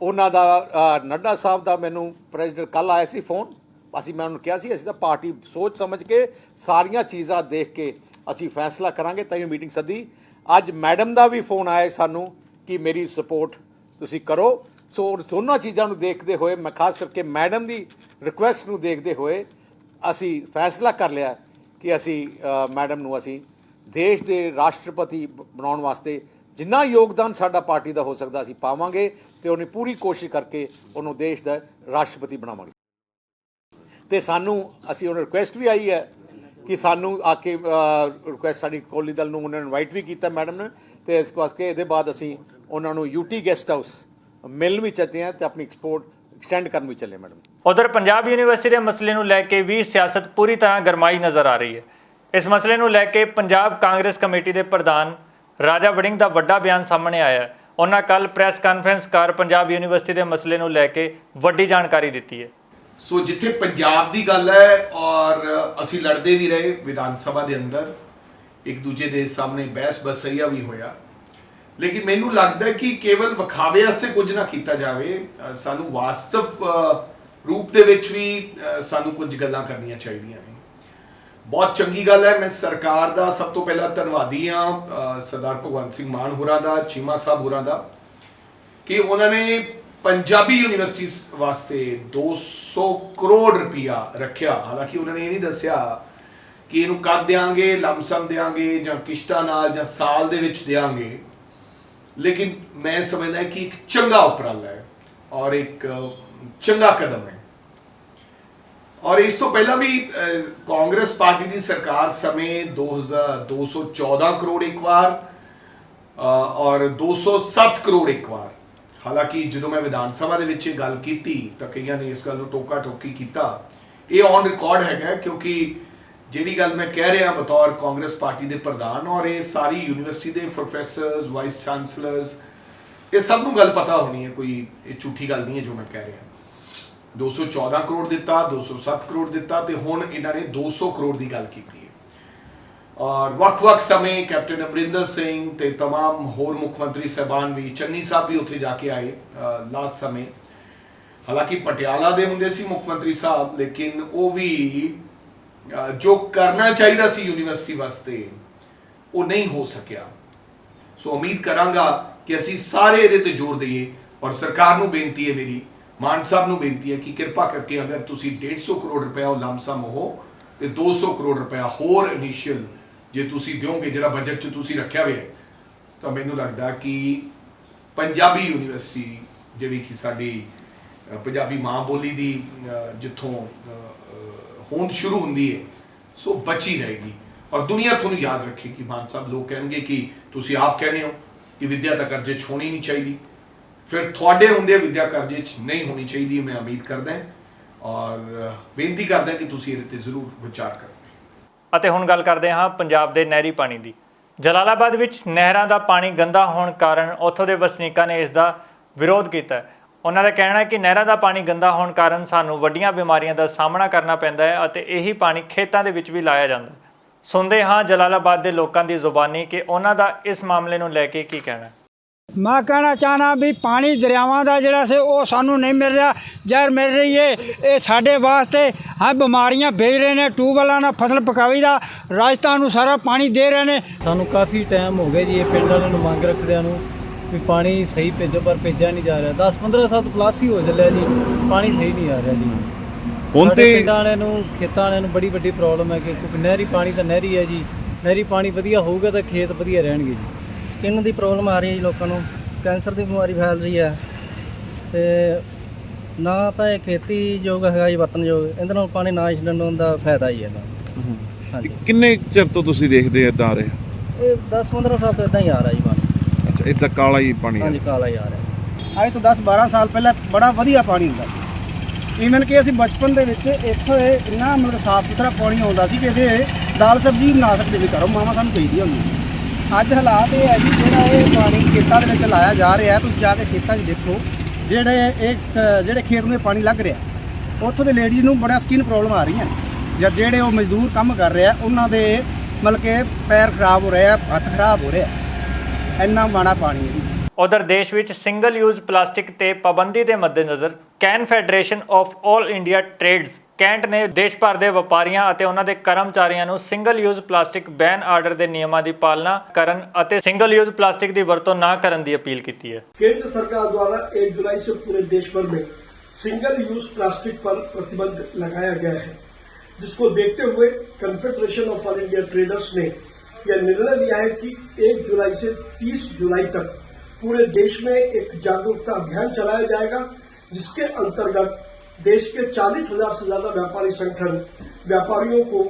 ਉਹਨਾਂ ਦਾ ਨੱਡਾ ਸਾਹਿਬ ਦਾ ਮੈਨੂੰ ਪ੍ਰੈਜ਼ੀਡੈਂਟ ਕੱਲ੍ਹ ਆਇਆ ਸੀ ਫੋਨ, ਮੈਂ ਉਹਨੂੰ ਕਿਹਾ ਸੀ ਅਸੀਂ ਤਾਂ ਪਾਰਟੀ ਸੋਚ ਸਮਝ ਕੇ ਸਾਰੀਆਂ ਚੀਜ਼ਾਂ ਦੇਖ ਕੇ ਅਸੀਂ ਫੈਸਲਾ ਕਰਾਂਗੇ ਤਾਂ ਇਹ ਮੀਟਿੰਗ ਸੱਦੀ। ਅੱਜ ਮੈਡਮ ਦਾ ਵੀ ਫੋਨ ਆਇਆ ਸਾਨੂੰ ਕਿ ਮੇਰੀ ਸਪੋਰਟ ਤੁਸੀਂ ਕਰੋ। ਸੋ ਦੋਨਾਂ ਚੀਜ਼ਾਂ ਨੂੰ ਦੇਖਦੇ ਹੋਏ, ਮੈਂ ਖਾਸ ਕਰਕੇ ਮੈਡਮ ਦੀ ਰਿਕੁਐਸਟ ਨੂੰ ਦੇਖਦੇ ਹੋਏ ਅਸੀਂ ਫੈਸਲਾ ਕਰ ਲਿਆ ਕਿ ਅਸੀਂ ਮੈਡਮ ਨੂੰ ਅਸੀਂ ਦੇਸ਼ ਦੇ ਰਾਸ਼ਟਰਪਤੀ ਬਣਾਉਣ ਵਾਸਤੇ ਜਿੰਨਾ ਯੋਗਦਾਨ ਸਾਡਾ ਪਾਰਟੀ ਦਾ ਹੋ ਸਕਦਾ ਅਸੀਂ ਪਾਵਾਂਗੇ ਤੇ ਉਹਨੇ ਪੂਰੀ ਕੋਸ਼ਿਸ਼ ਕਰਕੇ ਉਹਨੂੰ ਦੇਸ਼ ਦਾ ਰਾਸ਼ਟਰਪਤੀ ਬਣਾਵਾਂਗੇ। ਤੇ ਸਾਨੂੰ ਅਸੀਂ ਉਹਨਾਂ ਰਿਕੁਐਸਟ ਵੀ ਆਈ ਹੈ ਕਿ ਸਾਨੂੰ ਆ ਕੇ ਰਿਕੁਐਸਟ ਸਾਡੀ ਅਕਾਲੀ ਦਲ ਨੂੰ ਉਹਨਾਂ ਨੇ ਇਨਵਾਈਟ ਵੀ ਕੀਤਾ ਮੈਡਮ ਨੇ, ਤੇ ਇਸ ਵਾਸਤੇ ਇਹਦੇ ਬਾਅਦ ਅਸੀਂ ਉਹਨਾਂ ਨੂੰ ਯੂਟੀ ਗੈਸਟ ਹਾਊਸ ਮਿਲਣ ਵੀ ਚੱਲੇ ਹਾਂ ਤੇ ਆਪਣੀ ਐਕਸਪੋਰਟ ਐਕਸਟੈਂਡ ਕਰਨ ਵੀ ਚੱਲੇ ਮੈਡਮ। ਉਧਰ ਪੰਜਾਬ ਯੂਨੀਵਰਸਿਟੀ ਦੇ ਮਸਲੇ ਨੂੰ ਲੈ ਕੇ ਵੀ ਸਿਆਸਤ ਪੂਰੀ ਤਰ੍ਹਾਂ ਗਰਮਾਈ ਨਜ਼ਰ ਆ ਰਹੀ ਹੈ। ਇਸ ਮਸਲੇ ਨੂੰ ਲੈ ਕੇ ਪੰਜਾਬ ਕਾਂਗਰਸ ਕਮੇਟੀ ਦੇ ਪ੍ਰਧਾਨ ਰਾਜਾ ਵੜਿੰਗ ਦਾ ਵੱਡਾ ਬਿਆਨ ਸਾਹਮਣੇ ਆਇਆ ਹੈ। ਉਹਨਾਂ ਕੱਲ ਪ੍ਰੈਸ ਕਾਨਫਰੰਸ ਕਰ ਪੰਜਾਬ ਯੂਨੀਵਰਸਿਟੀ ਦੇ ਮਸਲੇ ਨੂੰ ਲੈ ਕੇ ਵੱਡੀ ਜਾਣਕਾਰੀ ਦਿੱਤੀ ਹੈ। ਸੋ ਜਿੱਥੇ ਪੰਜਾਬ ਦੀ ਗੱਲ ਹੈ ਔਰ ਅਸੀਂ ਲੜਦੇ ਵੀ ਰਹੇ ਵਿਧਾਨ ਸਭਾ ਦੇ ਅੰਦਰ, ਇੱਕ ਦੂਜੇ ਦੇ ਸਾਹਮਣੇ ਬਹਿਸ ਬਸਈਆ ਵੀ ਹੋਇਆ, ਲੇਕਿਨ ਮੈਨੂੰ ਲੱਗਦਾ ਕਿ ਕੇਵਲ ਵਿਖਾਵੇ ਵਾਸਤੇ ਕੁਝ ਨਾ ਕੀਤਾ ਜਾਵੇ, ਸਾਨੂੰ ਵਾਸਤਵ ਰੂਪ ਦੇ ਵਿੱਚ ਵੀ ਸਾਨੂੰ ਕੁਝ ਗੱਲਾਂ ਕਰਨੀਆਂ ਚਾਹੀਦੀਆਂ ਨੇ। ਬਹੁਤ ਚੰਗੀ ਗੱਲ ਹੈ, ਮੈਂ ਸਰਕਾਰ ਦਾ ਸਭ ਤੋਂ ਪਹਿਲਾਂ ਧੰਨਵਾਦੀ ਹਾਂ ਸਰਦਾਰ ਭਗਵੰਤ ਸਿੰਘ ਮਾਨ ਹੋਰਾਂ ਦਾ, ਚੀਮਾ ਸਾਹਿਬ ਹੋਰਾਂ ਦਾ, ਕਿ ਉਹਨਾਂ ਨੇ ਪੰਜਾਬੀ ਯੂਨੀਵਰਸਿਟੀਜ਼ ਵਾਸਤੇ 200 ਕਰੋੜ ਰੁਪਇਆ ਰੱਖਿਆ। ਹਾਲਾਂਕਿ ਉਹਨਾਂ ਨੇ ਇਹ ਨਹੀਂ ਦੱਸਿਆ ਕਿ ਇਹਨੂੰ ਕਦ ਦੇਾਂਗੇ, ਲਮਸਮ ਦੇਾਂਗੇ ਜਾਂ ਕਿਸ਼ਤਾਂ ਨਾਲ ਜਾਂ ਸਾਲ ਦੇ ਵਿੱਚ ਦੇਾਂਗੇ, ਲੇਕਿਨ ਮੈਂ ਸਮਝਦਾ ਕਿ ਇੱਕ ਚੰਗਾ ਉਪਰਾਲਾ ਹੈ ਔਰ ਇੱਕ ਚੰਗਾ ਕਦਮ ਹੈ। ਔਰ ਇਸ ਤੋਂ ਪਹਿਲਾਂ ਵੀ ਕਾਂਗਰਸ ਪਾਰਟੀ ਦੀ ਸਰਕਾਰ ਸਮੇਂ 214 ਕਰੋੜ ਇੱਕ ਵਾਰ ਔਰ 207 ਕਰੋੜ ਇੱਕ ਵਾਰ। ਹਾਲਾਂਕਿ ਜਦੋਂ ਮੈਂ ਵਿਧਾਨ ਸਭਾ ਦੇ ਵਿੱਚ ਇਹ ਗੱਲ ਕੀਤੀ ਤਾਂ ਕਈਆਂ ਨੇ ਇਸ ਗੱਲ ਨੂੰ ਟੋਕਾ ਟੋਕੀ ਕੀਤਾ। ਇਹ ਔਨ ਰਿਕਾਰਡ ਹੈਗਾ, ਕਿਉਂਕਿ ਜਿਹੜੀ ਗੱਲ ਮੈਂ ਕਹਿ ਰਿਹਾ ਬਤੌਰ ਕਾਂਗਰਸ ਪਾਰਟੀ ਦੇ ਪ੍ਰਧਾਨ ਔਰ ਇਹ ਸਾਰੀ ਯੂਨੀਵਰਸਿਟੀ ਦੇ ਪ੍ਰੋਫੈਸਰਸ, ਵਾਈਸ ਚਾਂਸਲਰਸ, ਇਹ ਸਭ ਨੂੰ ਗੱਲ ਪਤਾ ਹੋਣੀ ਹੈ, ਕੋਈ ਇਹ ਝੂਠੀ ਗੱਲ ਨਹੀਂ ਹੈ ਜੋ ਮੈਂ ਕਹਿ ਰਿਹਾ। 214 ਕਰੋੜ ਦਿੱਤਾ, 207 ਕਰੋੜ ਦਿੱਤਾ ਤੇ ਹੁਣ ਇਹਨਾਂ ਨੇ 200 ਕਰੋੜ ਦੀ ਗੱਲ ਕੀਤੀ ਹੈ। ਔਰ ਵੱਖ-ਵੱਖ ਸਮੇਂ ਕੈਪਟਨ ਅਮਰਿੰਦਰ ਸਿੰਘ ਤੇ तमाम ਹੋਰ ਮੁੱਖ ਮੰਤਰੀ ਸਾਹਿਬਾਨ ਵੀ, ਚੰਨੀ ਸਾਹਿਬ ਵੀ ਉੱਥੇ ਜਾ ਕੇ ਆਏ ਲਾਸਟ ਸਮੇਂ। ਹਾਲਾਂਕਿ ਪਟਿਆਲਾ ਦੇ ਹੁੰਦੇ ਸੀ ਮੁੱਖ ਮੰਤਰੀ ਸਾਹਿਬ, ਲੇਕਿਨ ਉਹ ਵੀ ਜੋ ਕਰਨਾ ਚਾਹੀਦਾ ਸੀ ਯੂਨੀਵਰਸਿਟੀ ਵਾਸਤੇ ਉਹ ਨਹੀਂ ਹੋ ਸਕਿਆ। ਸੋ ਉਮੀਦ ਕਰਾਂਗਾ ਕਿ ਅਸੀਂ ਸਾਰੇ ਇਹਦੇ ਤੇ ਜ਼ੋਰ ਦਈਏ ਔਰ ਸਰਕਾਰ ਨੂੰ ਬੇਨਤੀ ਹੈ, ਮੇਰੀ ਮਾਨ ਸਾਹਿਬ ਨੂੰ ਬੇਨਤੀ ਹੈ ਕਿ ਕਿਰਪਾ ਕਰਕੇ ਅਗਰ ਤੁਸੀਂ 150 ਕਰੋੜ ਰੁਪਇਆ ਉਹ ਲਮਸਮ ਹੋ ਤੇ 200 ਕਰੋੜ ਰੁਪਇਆ ਹੋਰ ਇਨੀਸ਼ੀਅਲ ਜੇ ਤੁਸੀਂ ਦਿਓਗੇ, ਜਿਹੜਾ ਬਜਟ 'ਚ ਤੁਸੀਂ ਰੱਖਿਆ ਹੋਇਆ, ਤਾਂ ਮੈਨੂੰ ਲੱਗਦਾ ਕਿ ਪੰਜਾਬੀ ਯੂਨੀਵਰਸਿਟੀ ਜਿਹੜੀ ਕਿ ਸਾਡੀ ਪੰਜਾਬੀ ਮਾਂ ਬੋਲੀ ਦੀ ਜਿੱਥੋਂ ਹੋਂਦ ਸ਼ੁਰੂ ਹੁੰਦੀ ਹੈ, ਸੋ ਬਚੀ ਰਹੇਗੀ ਔਰ ਦੁਨੀਆ ਤੁਹਾਨੂੰ ਯਾਦ ਰੱਖੇਗੀ। ਮਾਨ ਸਾਹਿਬ ਲੋਕ ਕਹਿਣਗੇ ਕਿ ਤੁਸੀਂ ਆਪ ਕਹਿੰਦੇ ਹੋ ਕਿ ਵਿਦਿਆ ਤਾਂ ਕਰਜ਼ੇ 'ਚ ਹੋਣੀ ਨਹੀਂ ਚਾਹੀਦੀ, ਫਿਰ ਤੁਹਾਡੇ ਹੁੰਦੇ ਵਿਦਿਆ ਕਰਜ਼ੇ 'ਚ ਨਹੀਂ ਹੋਣੀ ਚਾਹੀਦੀ। ਮੈਂ ਉਮੀਦ ਕਰਦਾ ਔਰ ਬੇਨਤੀ ਕਰਦਾ ਕਿ ਤੁਸੀਂ ਇਹਦੇ ਤੇ ਜ਼ਰੂਰ ਵਿਚਾਰ ਕਰੋ। ਅਤੇ ਹੁਣ ਗੱਲ ਕਰਦੇ ਹਾਂ ਪੰਜਾਬ ਦੇ ਨਹਿਰੀ ਪਾਣੀ ਦੀ। ਜਲਾਲਾਬਾਦ ਵਿੱਚ ਨਹਿਰਾਂ ਦਾ ਪਾਣੀ ਗੰਦਾ ਹੋਣ ਕਾਰਨ ਉੱਥੋਂ ਦੇ ਵਸਨੀਕਾਂ ਨੇ ਇਸ ਦਾ ਵਿਰੋਧ ਕੀਤਾ। ਉਹਨਾਂ ਦਾ ਕਹਿਣਾ ਹੈ ਕਿ ਨਹਿਰਾਂ ਦਾ ਪਾਣੀ ਗੰਦਾ ਹੋਣ ਕਾਰਨ ਸਾਨੂੰ ਵੱਡੀਆਂ ਬਿਮਾਰੀਆਂ ਦਾ ਸਾਹਮਣਾ ਕਰਨਾ ਪੈਂਦਾ ਹੈ ਅਤੇ ਇਹੀ ਪਾਣੀ ਖੇਤਾਂ ਦੇ ਵਿੱਚ ਵੀ ਲਾਇਆ ਜਾਂਦਾ। ਸੁਣਦੇ ਹਾਂ ਜਲਾਲਾਬਾਦ ਦੇ ਲੋਕਾਂ ਦੀ ਜ਼ੁਬਾਨੀ ਕਿ ਉਹਨਾਂ ਦਾ ਇਸ ਮਾਮਲੇ ਨੂੰ ਲੈ ਕੇ ਕੀ ਕਹਿਣਾ। ਮੈਂ ਕਹਿਣਾ ਚਾਹਨਾ ਵੀ ਪਾਣੀ ਦਰਿਆਵਾਂ ਦਾ ਜਿਹੜਾ ਸੀ ਉਹ ਸਾਨੂੰ ਨਹੀਂ ਮਿਲ ਰਿਹਾ, ਜ਼ਹਿਰ ਮਿਲ ਰਹੀ ਹੈ। ਇਹ ਸਾਡੇ ਵਾਸਤੇ ਹਾਂ ਬਿਮਾਰੀਆਂ ਭੇਜ ਰਹੇ ਨੇ। ਟਿਊਬਵੈੱਲਾਂ ਨਾਲ ਫਸਲ ਪਕਾਈ ਦਾ ਰਾਜਸਥਾਨ ਨੂੰ ਸਾਰਾ ਪਾਣੀ ਦੇ ਰਹੇ ਨੇ। ਸਾਨੂੰ ਕਾਫੀ ਟਾਈਮ ਹੋ ਗਿਆ ਜੀ ਇਹ ਪਿੰਡ ਵਾਲਿਆਂ ਨੂੰ ਮੰਗ ਰੱਖਦਿਆਂ ਨੂੰ ਵੀ ਪਾਣੀ ਸਹੀ ਭੇਜੋ, ਪਰ ਭੇਜਿਆ ਨਹੀਂ ਜਾ ਰਿਹਾ। 10-15 ਸਾਲ ਪਲੱਸ ਹੀ ਹੋ ਚੱਲਿਆ ਜੀ, ਪਾਣੀ ਸਹੀ ਨਹੀਂ ਆ ਰਿਹਾ ਜੀ। ਹੁਣ ਤੇ ਪਿੰਡਾਂ ਵਾਲਿਆਂ ਨੂੰ, ਖੇਤਾਂ ਵਾਲਿਆਂ ਨੂੰ ਬੜੀ ਵੱਡੀ ਪ੍ਰੋਬਲਮ ਹੈ ਕਿ ਕਿਉਂਕਿ ਨਹਿਰੀ ਪਾਣੀ ਤਾਂ ਨਹਿਰੀ ਹੈ ਜੀ, ਨਹਿਰੀ ਪਾਣੀ ਵਧੀਆ ਹੋਊਗਾ ਤਾਂ ਖੇਤ ਵਧੀਆ ਰਹਿਣਗੇ ਜੀ। ਸਕਿਨ ਦੀ ਪ੍ਰੋਬਲਮ ਆ ਰਹੀ ਹੈ ਜੀ ਲੋਕਾਂ ਨੂੰ, ਕੈਂਸਰ ਦੀ ਬਿਮਾਰੀ ਫੈਲ ਰਹੀ ਹੈ ਤੇ ਨਾ ਤਾਂ ਇਹ ਖੇਤੀ ਯੋਗ ਹੈਗਾ ਜੀ, ਵਰਤਨਯੋਗ। ਇਹਦੇ ਨਾਲ ਪਾਣੀ ਨਾ ਛੱਡਣ ਦਾ ਫਾਇਦਾ ਹੀ ਹੈ। ਹਾਂਜੀ, ਕਿੰਨੇ ਚਿਰ ਤੋਂ ਤੁਸੀਂ ਦੇਖਦੇ ਇਦਾਂ ਆ ਰਹੇ? ਇਹ 10-15 ਸਾਲ ਤੋਂ ਇਦਾਂ ਹੀ ਆ ਰਿਹਾ ਜੀ ਪਾਣੀ। ਅੱਛਾ ਇਦਾਂ ਕਾਲਾ ਹੀ ਪਾਣੀ ਹਾਂਜੀ ਕਾਲਾ ਹੀ ਆ ਰਿਹਾ। ਅੱਜ ਤੋਂ 10-12 ਸਾਲ ਪਹਿਲਾਂ ਬੜਾ ਵਧੀਆ ਪਾਣੀ ਹੁੰਦਾ ਸੀ। ਈਵਨ ਕਿ ਅਸੀਂ ਬਚਪਨ ਦੇ ਵਿੱਚ ਇੱਥੋਂ ਇੰਨਾ ਮਤਲਬ ਸਾਫ਼ ਸੁਥਰਾ ਪਾਣੀ ਆਉਂਦਾ ਸੀ ਕਿ ਇਹਦੇ ਦਾਲ ਸਬਜ਼ੀ ਬਣਾ ਸਕਦੇ ਵੀ ਘਰੋਂ ਮਾਵਾਂ ਸਾਨੂੰ ਭੇਜਦੀ ਹੁੰਦੀ ਸੀ। ਅੱਜ ਹਾਲਾਤ ਇਹ ਹੈ ਜੀ ਜਿਹੜਾ ਇਹ ਪਾਣੀ ਖੇਤਾਂ ਦੇ ਵਿੱਚ ਲਾਇਆ ਜਾ ਰਿਹਾ, ਤੁਸੀਂ ਜਾ ਕੇ ਖੇਤਾਂ 'ਚ ਦੇਖੋ ਜਿਹੜੇ ਖੇਤ ਨੂੰ ਇਹ ਪਾਣੀ ਲੱਗ ਰਿਹਾ ਉੱਥੋਂ ਦੇ ਲੇਡੀਜ਼ ਨੂੰ ਬੜਾ ਸਕਿਨ ਪ੍ਰੋਬਲਮ ਆ ਰਹੀਆਂ ਜਾਂ ਜਿਹੜੇ ਉਹ ਮਜ਼ਦੂਰ ਕੰਮ ਕਰ ਰਿਹਾ ਉਹਨਾਂ ਦੇ ਮਤਲਬ ਕਿ ਪੈਰ ਖਰਾਬ ਹੋ ਰਿਹਾ, ਹੱਥ ਖਰਾਬ ਹੋ ਰਿਹਾ, ਇੰਨਾ ਮਾੜਾ ਪਾਣੀ ਹੈ ਜੀ। ਉਧਰ ਦੇਸ਼ ਵਿੱਚ ਸਿੰਗਲ ਯੂਜ਼ ਪਲਾਸਟਿਕ ਤੇ ਪਾਬੰਦੀ ਦੇ ਮੱਦੇਨਜ਼ਰ can federation of all India trades cantt ਨੇ ਦੇਸ਼ ਭਰ ਦੇ ਵਪਾਰੀਆਂ ਅਤੇ ਉਹਨਾਂ ਦੇ ਕਰਮਚਾਰੀਆਂ ਨੂੰ single use plastic ban order ਦੇ ਨਿਯਮਾਂ ਦੀ ਪਾਲਣਾ ਕਰਨ ਅਤੇ ਸਿੰਗਲ ਯੂਜ਼ ਪਲਾस्टिक ਦੀ ਵਰਤੋਂ ਨਾ ਕਰਨ ਦੀ अपील की है। केंद्र सरकार द्वारा 1 जुलाई से पूरे देश भर में सिंगल यूज प्लास्टिक पर प्रतिबंध लगाया गया है, जिसको देखते हुए confederation of all India traders ने यह निर्णय लिया है कि 1 जुलाई से 30 जुलाई तक पूरे देश में एक जागरूकता अभियान चलाया जाएगा, जिसके अंतर्गत देश के 40,000 से ज्यादा व्यापारी संगठन व्यापारियों को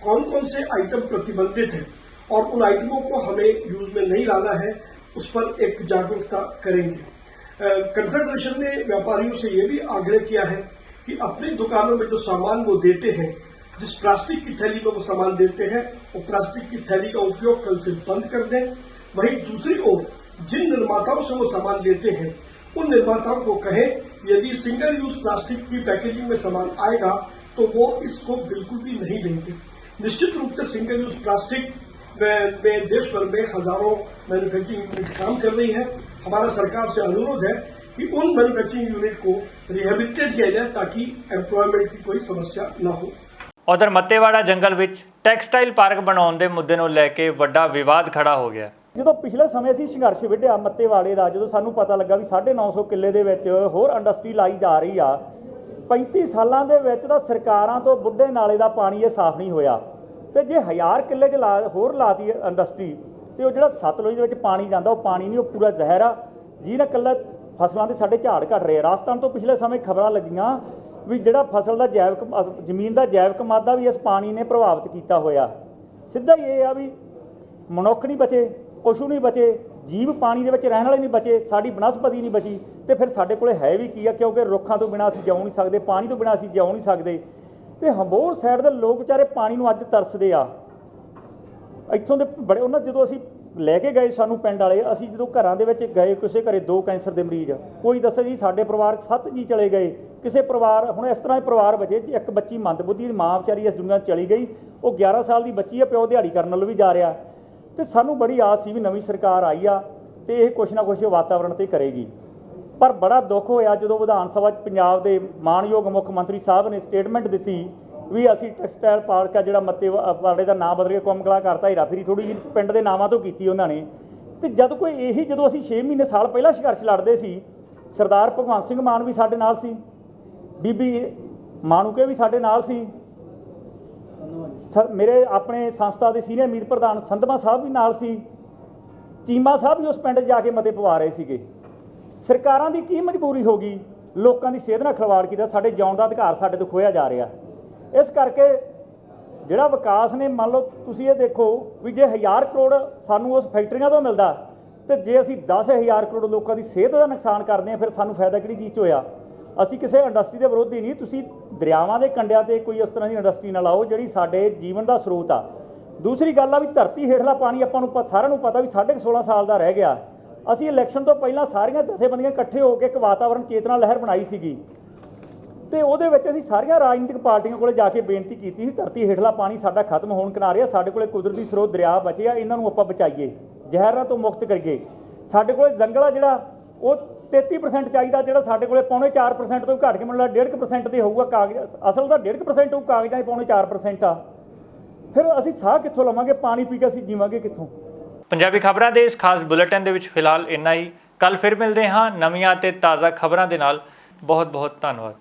कौन कौन से आइटम प्रतिबंधित है और उन आइटमों को हमें यूज में नहीं लाना है उस पर एक जागरूकता करेंगे। कन्फेडरेशन ने व्यापारियों से ये भी आग्रह किया है कि अपनी दुकानों में जो सामान वो देते हैं, जिस प्लास्टिक की थैली में वो सामान देते हैं, वो प्लास्टिक की थैली का उपयोग कल से बंद कर दें। वहीं दूसरी ओर जिन निर्माताओं से वो सामान लेते हैं उन निर्माताओं को कहें यदि सिंगल यूज प्लास्टिक की पैकेजिंग में सामान आएगा तो वो इसको बिल्कुल भी नहीं लेंगे। निश्चित रूप से सिंगल यूज प्लास्टिक में देश भर में हजारों मैन्युफैक्चरिंग यूनिट काम कर रही है। हमारा सरकार से अनुरोध है कि उन मैन्युफैक्चरिंग यूनिट को रिहेबिलिटेट किया जाए ताकि एम्प्लॉयमेंट की कोई समस्या न हो। उधर मत्तेवाड़ा जंगल ਵਿੱਚ ਟੈਕਸਟਾਈਲ ਪਾਰਕ ਬਣਾਉਣ ਦੇ ਮੁੱਦੇ ਨੂੰ ਲੈ ਕੇ ਵੱਡਾ ਵਿਵਾਦ ਖੜਾ ਹੋ ਗਿਆ। ਜਦੋਂ ਪਿਛਲੇ ਸਮੇਂ ਅਸੀਂ ਸੰਘਰਸ਼ ਵਿੱਢਿਆ ਮੱਤੇਵਾੜੇ ਦਾ, ਜਦੋਂ ਸਾਨੂੰ ਪਤਾ ਲੱਗਾ ਵੀ 950 ਕਿੱਲੇ ਦੇ ਵਿੱਚ ਹੋਰ ਇੰਡਸਟਰੀ ਲਾਈ ਜਾ ਰਹੀ ਆ, 35 ਸਾਲਾਂ ਦੇ ਵਿੱਚ ਤਾਂ ਸਰਕਾਰਾਂ ਤੋਂ ਬੁੱਢੇ ਨਾਲੇ ਦਾ ਪਾਣੀ ਇਹ ਸਾਫ਼ ਨਹੀਂ ਹੋਇਆ, ਤੇ ਜੇ 1000 ਕਿੱਲੇ 'ਚ ਹੋਰ ਲਾਤੀ ਇੰਡਸਟਰੀ ਤੇ ਉਹ ਜਿਹੜਾ ਸਤਲੁਜ ਦੇ ਵਿੱਚ ਪਾਣੀ ਜਾਂਦਾ ਉਹ ਪਾਣੀ ਨਹੀਂ, ਉਹ ਪੂਰਾ ਜ਼ਹਿਰ ਆ ਜਿਹਨਾਂ ਇਕੱਲਾ ਫਸਲਾਂ ਦੇ ਸਾਡੇ ਝਾੜ ਘਟ ਰਹੇ। ਰਾਜਸਥਾਨ ਤੋਂ ਪਿਛਲੇ ਸਮੇਂ ਖਬਰਾਂ ਲੱਗੀਆਂ ਵੀ ਜਿਹੜਾ ਫਸਲ ਦਾ ਜ਼ਮੀਨ ਦਾ ਜੈਵਿਕ ਮਾਦਾ ਵੀ ਇਸ ਪਾਣੀ ਨੇ ਪ੍ਰਭਾਵਿਤ ਕੀਤਾ ਹੋਇਆ। ਸਿੱਧਾ ਹੀ ਇਹ ਆ ਵੀ ਮਨੁੱਖ ਨਹੀਂ ਬਚੇ, ਪਸ਼ੂ ਨਹੀਂ ਬਚੇ, ਜੀਵ ਪਾਣੀ ਦੇ ਵਿੱਚ ਰਹਿਣ ਵਾਲੇ ਨਹੀਂ ਬਚੇ, ਸਾਡੀ ਬਨਸਪਤੀ ਨਹੀਂ ਬਚੀ, ਤੇ ਫਿਰ ਸਾਡੇ ਕੋਲੇ ਹੈ ਵੀ ਕੀ ਆ, ਕਿਉਂਕਿ ਰੁੱਖਾਂ ਤੋਂ ਬਿਨਾਂ ਅਸੀਂ ਜਿਉ ਨਹੀਂ ਸਕਦੇ, ਪਾਣੀ ਤੋਂ ਬਿਨਾਂ ਅਸੀਂ ਜਿਉ ਨਹੀਂ ਸਕਦੇ। ਤੇ ਹੰਬੋਰ ਸਾਈਡ ਦੇ ਲੋਕ ਵਿਚਾਰੇ ਪਾਣੀ ਨੂੰ ਅੱਜ ਤਰਸਦੇ ਆ। ਇੱਥੋਂ ਦੇ ਬੜੇ ਉਹਨਾਂ ਜਦੋਂ ਅਸੀਂ ਲੈ ਕੇ ਗਏ ਸਾਨੂੰ ਪਿੰਡ ਵਾਲੇ, ਅਸੀਂ ਜਦੋਂ ਘਰਾਂ ਦੇ ਵਿੱਚ ਗਏ, ਕਿਸੇ ਘਰੇ 2 ਕੈਂਸਰ ਦੇ ਮਰੀਜ਼, ਕੋਈ ਦੱਸੇ ਜੀ ਸਾਡੇ ਪਰਿਵਾਰ 7 ਜੀ ਚਲੇ ਗਏ, ਕਿਸੇ ਪਰਿਵਾਰ ਹੁਣ ਇਸ ਤਰ੍ਹਾਂ ਦੇ ਪਰਿਵਾਰ ਬਚੇ। ਇੱਕ ਬੱਚੀ ਮੰਦਬੁੱਧੀ ਦੀ ਮਾਂ ਵਿਚਾਰੀ ਇਸ ਦੁਨੀਆ 'ਚ ਚਲੀ ਗਈ, ਉਹ 11 ਸਾਲ ਦੀ ਬੱਚੀ ਆ, ਪਿਓ ਦਿਹਾੜੀ ਕਰਨ ਵੱਲ ਵੀ ਜਾ ਰਿਹਾ। ਤੇ ਸਾਨੂੰ ਬੜੀ ਆਸ ਸੀ ਵੀ ਨਵੀਂ ਸਰਕਾਰ ਆਈ ਆ ਤੇ ਇਹ ਕੁਛ ਨਾ ਕੁਛ ਵਾਤਾਵਰਣ ਤੇ ਕਰੇਗੀ, ਪਰ ਬੜਾ ਦੁੱਖ ਹੋਇਆ ਜਦੋਂ ਵਿਧਾਨ ਸਭਾ 'ਚ ਪੰਜਾਬ ਦੇ ਮਾਣਯੋਗ ਮੁੱਖ ਮੰਤਰੀ ਸਾਹਿਬ ਨੇ ਸਟੇਟਮੈਂਟ ਦਿੱਤੀ ਵੀ ਅਸੀਂ ਟੈਕਸਟਾਈਲ ਪਾਰਕ ਆ ਜਿਹੜਾ ਮੱਤੇਵਾੜੇ ਦਾ ਨਾਮ ਬਦਲ ਕੇ ਕੁੰਮਕਲਾ ਕਰਤਾ, ਹੀਰਾਫੇਰੀ ਥੋੜ੍ਹੀ ਜਿਹੀ ਪਿੰਡ ਦੇ ਨਾਵਾਂ ਤੋਂ ਕੀਤੀ ਉਹਨਾਂ ਨੇ। ਤੇ ਜਦ ਕੋਈ ਇਹੀ ਜਦੋਂ ਅਸੀਂ 6 ਮਹੀਨੇ ਸਾਲ ਪਹਿਲਾਂ ਸੰਘਰਸ਼ ਲੜਦੇ ਸੀ, ਸਰਦਾਰ ਭਗਵੰਤ ਸਿੰਘ ਮਾਨ ਵੀ ਸਾਡੇ ਨਾਲ ਸੀ, ਬੀਬੀ ਮਾਣੂਕੇ ਵੀ ਸਾਡੇ ਨਾਲ ਸੀ, ਮੇਰੇ ਆਪਣੇ ਸੰਸਥਾ ਦੇ ਸੀਨੀਅਰ ਮੀਤ ਪ੍ਰਧਾਨ ਸੰਧਵਾ ਸਾਹਿਬ ਵੀ ਨਾਲ ਸੀ, ਚੀਮਾ ਸਾਹਿਬ ਵੀ ਉਸ ਪਿੰਡ ਜਾ ਕੇ ਮਤੇ ਪਵਾ ਰਹੇ ਸੀਗੇ। ਸਰਕਾਰਾਂ ਦੀ ਕੀ ਮਜਬੂਰੀ ਹੋ ਗਈ, ਲੋਕਾਂ ਦੀ ਸਿਹਤ ਨਾਲ ਖਿਲਵਾੜ ਕੀਤਾ, ਸਾਡੇ ਜਿਉਣ ਦਾ ਅਧਿਕਾਰ ਸਾਡੇ ਤੋਂ ਖੋਹਿਆ ਜਾ ਰਿਹਾ। ਇਸ ਕਰਕੇ ਜਿਹੜਾ ਵਿਕਾਸ ਨੇ, ਮੰਨ ਲਓ ਤੁਸੀਂ ਇਹ ਦੇਖੋ ਵੀ ਜੇ 1000 ਕਰੋੜ ਸਾਨੂੰ ਉਸ ਫੈਕਟਰੀਆਂ ਤੋਂ ਮਿਲਦਾ ਤੇ ਜੇ ਅਸੀਂ 10,000 ਕਰੋੜ ਲੋਕਾਂ ਦੀ ਸਿਹਤ ਦਾ ਨੁਕਸਾਨ ਕਰਦੇ ਹਾਂ, ਫਿਰ ਸਾਨੂੰ ਫਾਇਦਾ ਕਿਹੜੀ ਚੀਜ਼ 'ਚ ਹੋਇਆ। ਅਸੀਂ ਕਿਸੇ ਇੰਡਸਟਰੀ ਦੇ ਵਿਰੋਧੀ ਨਹੀਂ, ਤੁਸੀਂ ਦਰਿਆਵਾਂ ਦੇ ਕੰਢਿਆਂ ਤੇ ਕੋਈ ਇਸ ਤਰ੍ਹਾਂ ਦੀ ਇੰਡਸਟਰੀ ਨਾ ਲਾਓ ਜਿਹੜੀ ਸਾਡੇ ਜੀਵਨ ਦਾ ਸਰੋਤ ਆ। ਦੂਸਰੀ ਗੱਲ ਆ ਵੀ ਧਰਤੀ ਹੇਠਲਾ ਪਾਣੀ ਆਪਾਂ ਨੂੰ ਸਾਰਿਆਂ ਨੂੰ ਪਤਾ ਵੀ 16.5 ਸਾਲ ਦਾ ਰਹਿ ਗਿਆ। ਅਸੀਂ ਇਲੈਕਸ਼ਨ ਤੋਂ ਪਹਿਲਾਂ ਸਾਰੀਆਂ ਜਥੇਬੰਦੀਆਂ ਇਕੱਠੇ ਹੋ ਕੇ ਇੱਕ ਵਾਤਾਵਰਣ ਚੇਤਨਾ ਲਹਿਰ ਬਣਾਈ ਸੀਗੀ, ਤੇ ਉਹਦੇ ਵਿੱਚ ਅਸੀਂ ਸਾਰੀਆਂ ਰਾਜਨੀਤਿਕ ਪਾਰਟੀਆਂ ਕੋਲੇ ਜਾ ਕੇ ਬੇਨਤੀ ਕੀਤੀ ਸੀ ਧਰਤੀ ਹੇਠਲਾ ਪਾਣੀ ਸਾਡਾ ਖਤਮ ਹੋਣ ਕਿਨਾਰੇ ਆ, ਸਾਡੇ ਕੋਲੇ ਕੁਦਰਤੀ ਸਰੋਤ ਦਰਿਆ ਬਚੇ ਆ, ਇਹਨਾਂ ਨੂੰ ਆਪਾਂ ਬਚਾਈਏ, ਜ਼ਹਿਰਾਂ ਤੋਂ ਮੁਕਤ ਕਰੀਏ। ਸਾਡੇ ਕੋਲੇ ਜੰਗਲ ਆ ਜਿਹੜਾ ਉਹ 33% ਚਾਹੀਦਾ, ਜਿਹੜਾ ਸਾਡੇ ਕੋਲੇ 4.5% ਤੋਂ ਘੱਟ ਕੇ ਮੈਨੂੰ ਲੱਗਦਾ 1.5% ਤੇ ਹੋਊਗਾ ਕਾਗਜ਼, ਅਸਲ ਦਾ 1.5% ਹੋਊ, ਕਾਗਜ਼ਾਂ 'ਚ 4.5% ਆ। ਫਿਰ ਅਸੀਂ ਸਾਹ ਕਿੱਥੋਂ ਲਵਾਂਗੇ, ਪਾਣੀ ਪੀ ਕੇ ਅਸੀਂ ਜੀਵਾਂਗੇ ਕਿੱਥੋਂ। ਪੰਜਾਬੀ ਖਬਰਾਂ ਦੇ ਇਸ ਖਾਸ ਬੁਲੇਟਿਨ ਦੇ ਵਿੱਚ ਫਿਲਹਾਲ ਇੰਨਾ ਹੀ। ਕੱਲ ਫਿਰ ਮਿਲਦੇ ਹਾਂ ਨਵੀਆਂ ਤੇ ਤਾਜ਼ਾ ਖਬਰਾਂ ਦੇ ਨਾਲ। ਬਹੁਤ ਬਹੁਤ ਧੰਨਵਾਦ।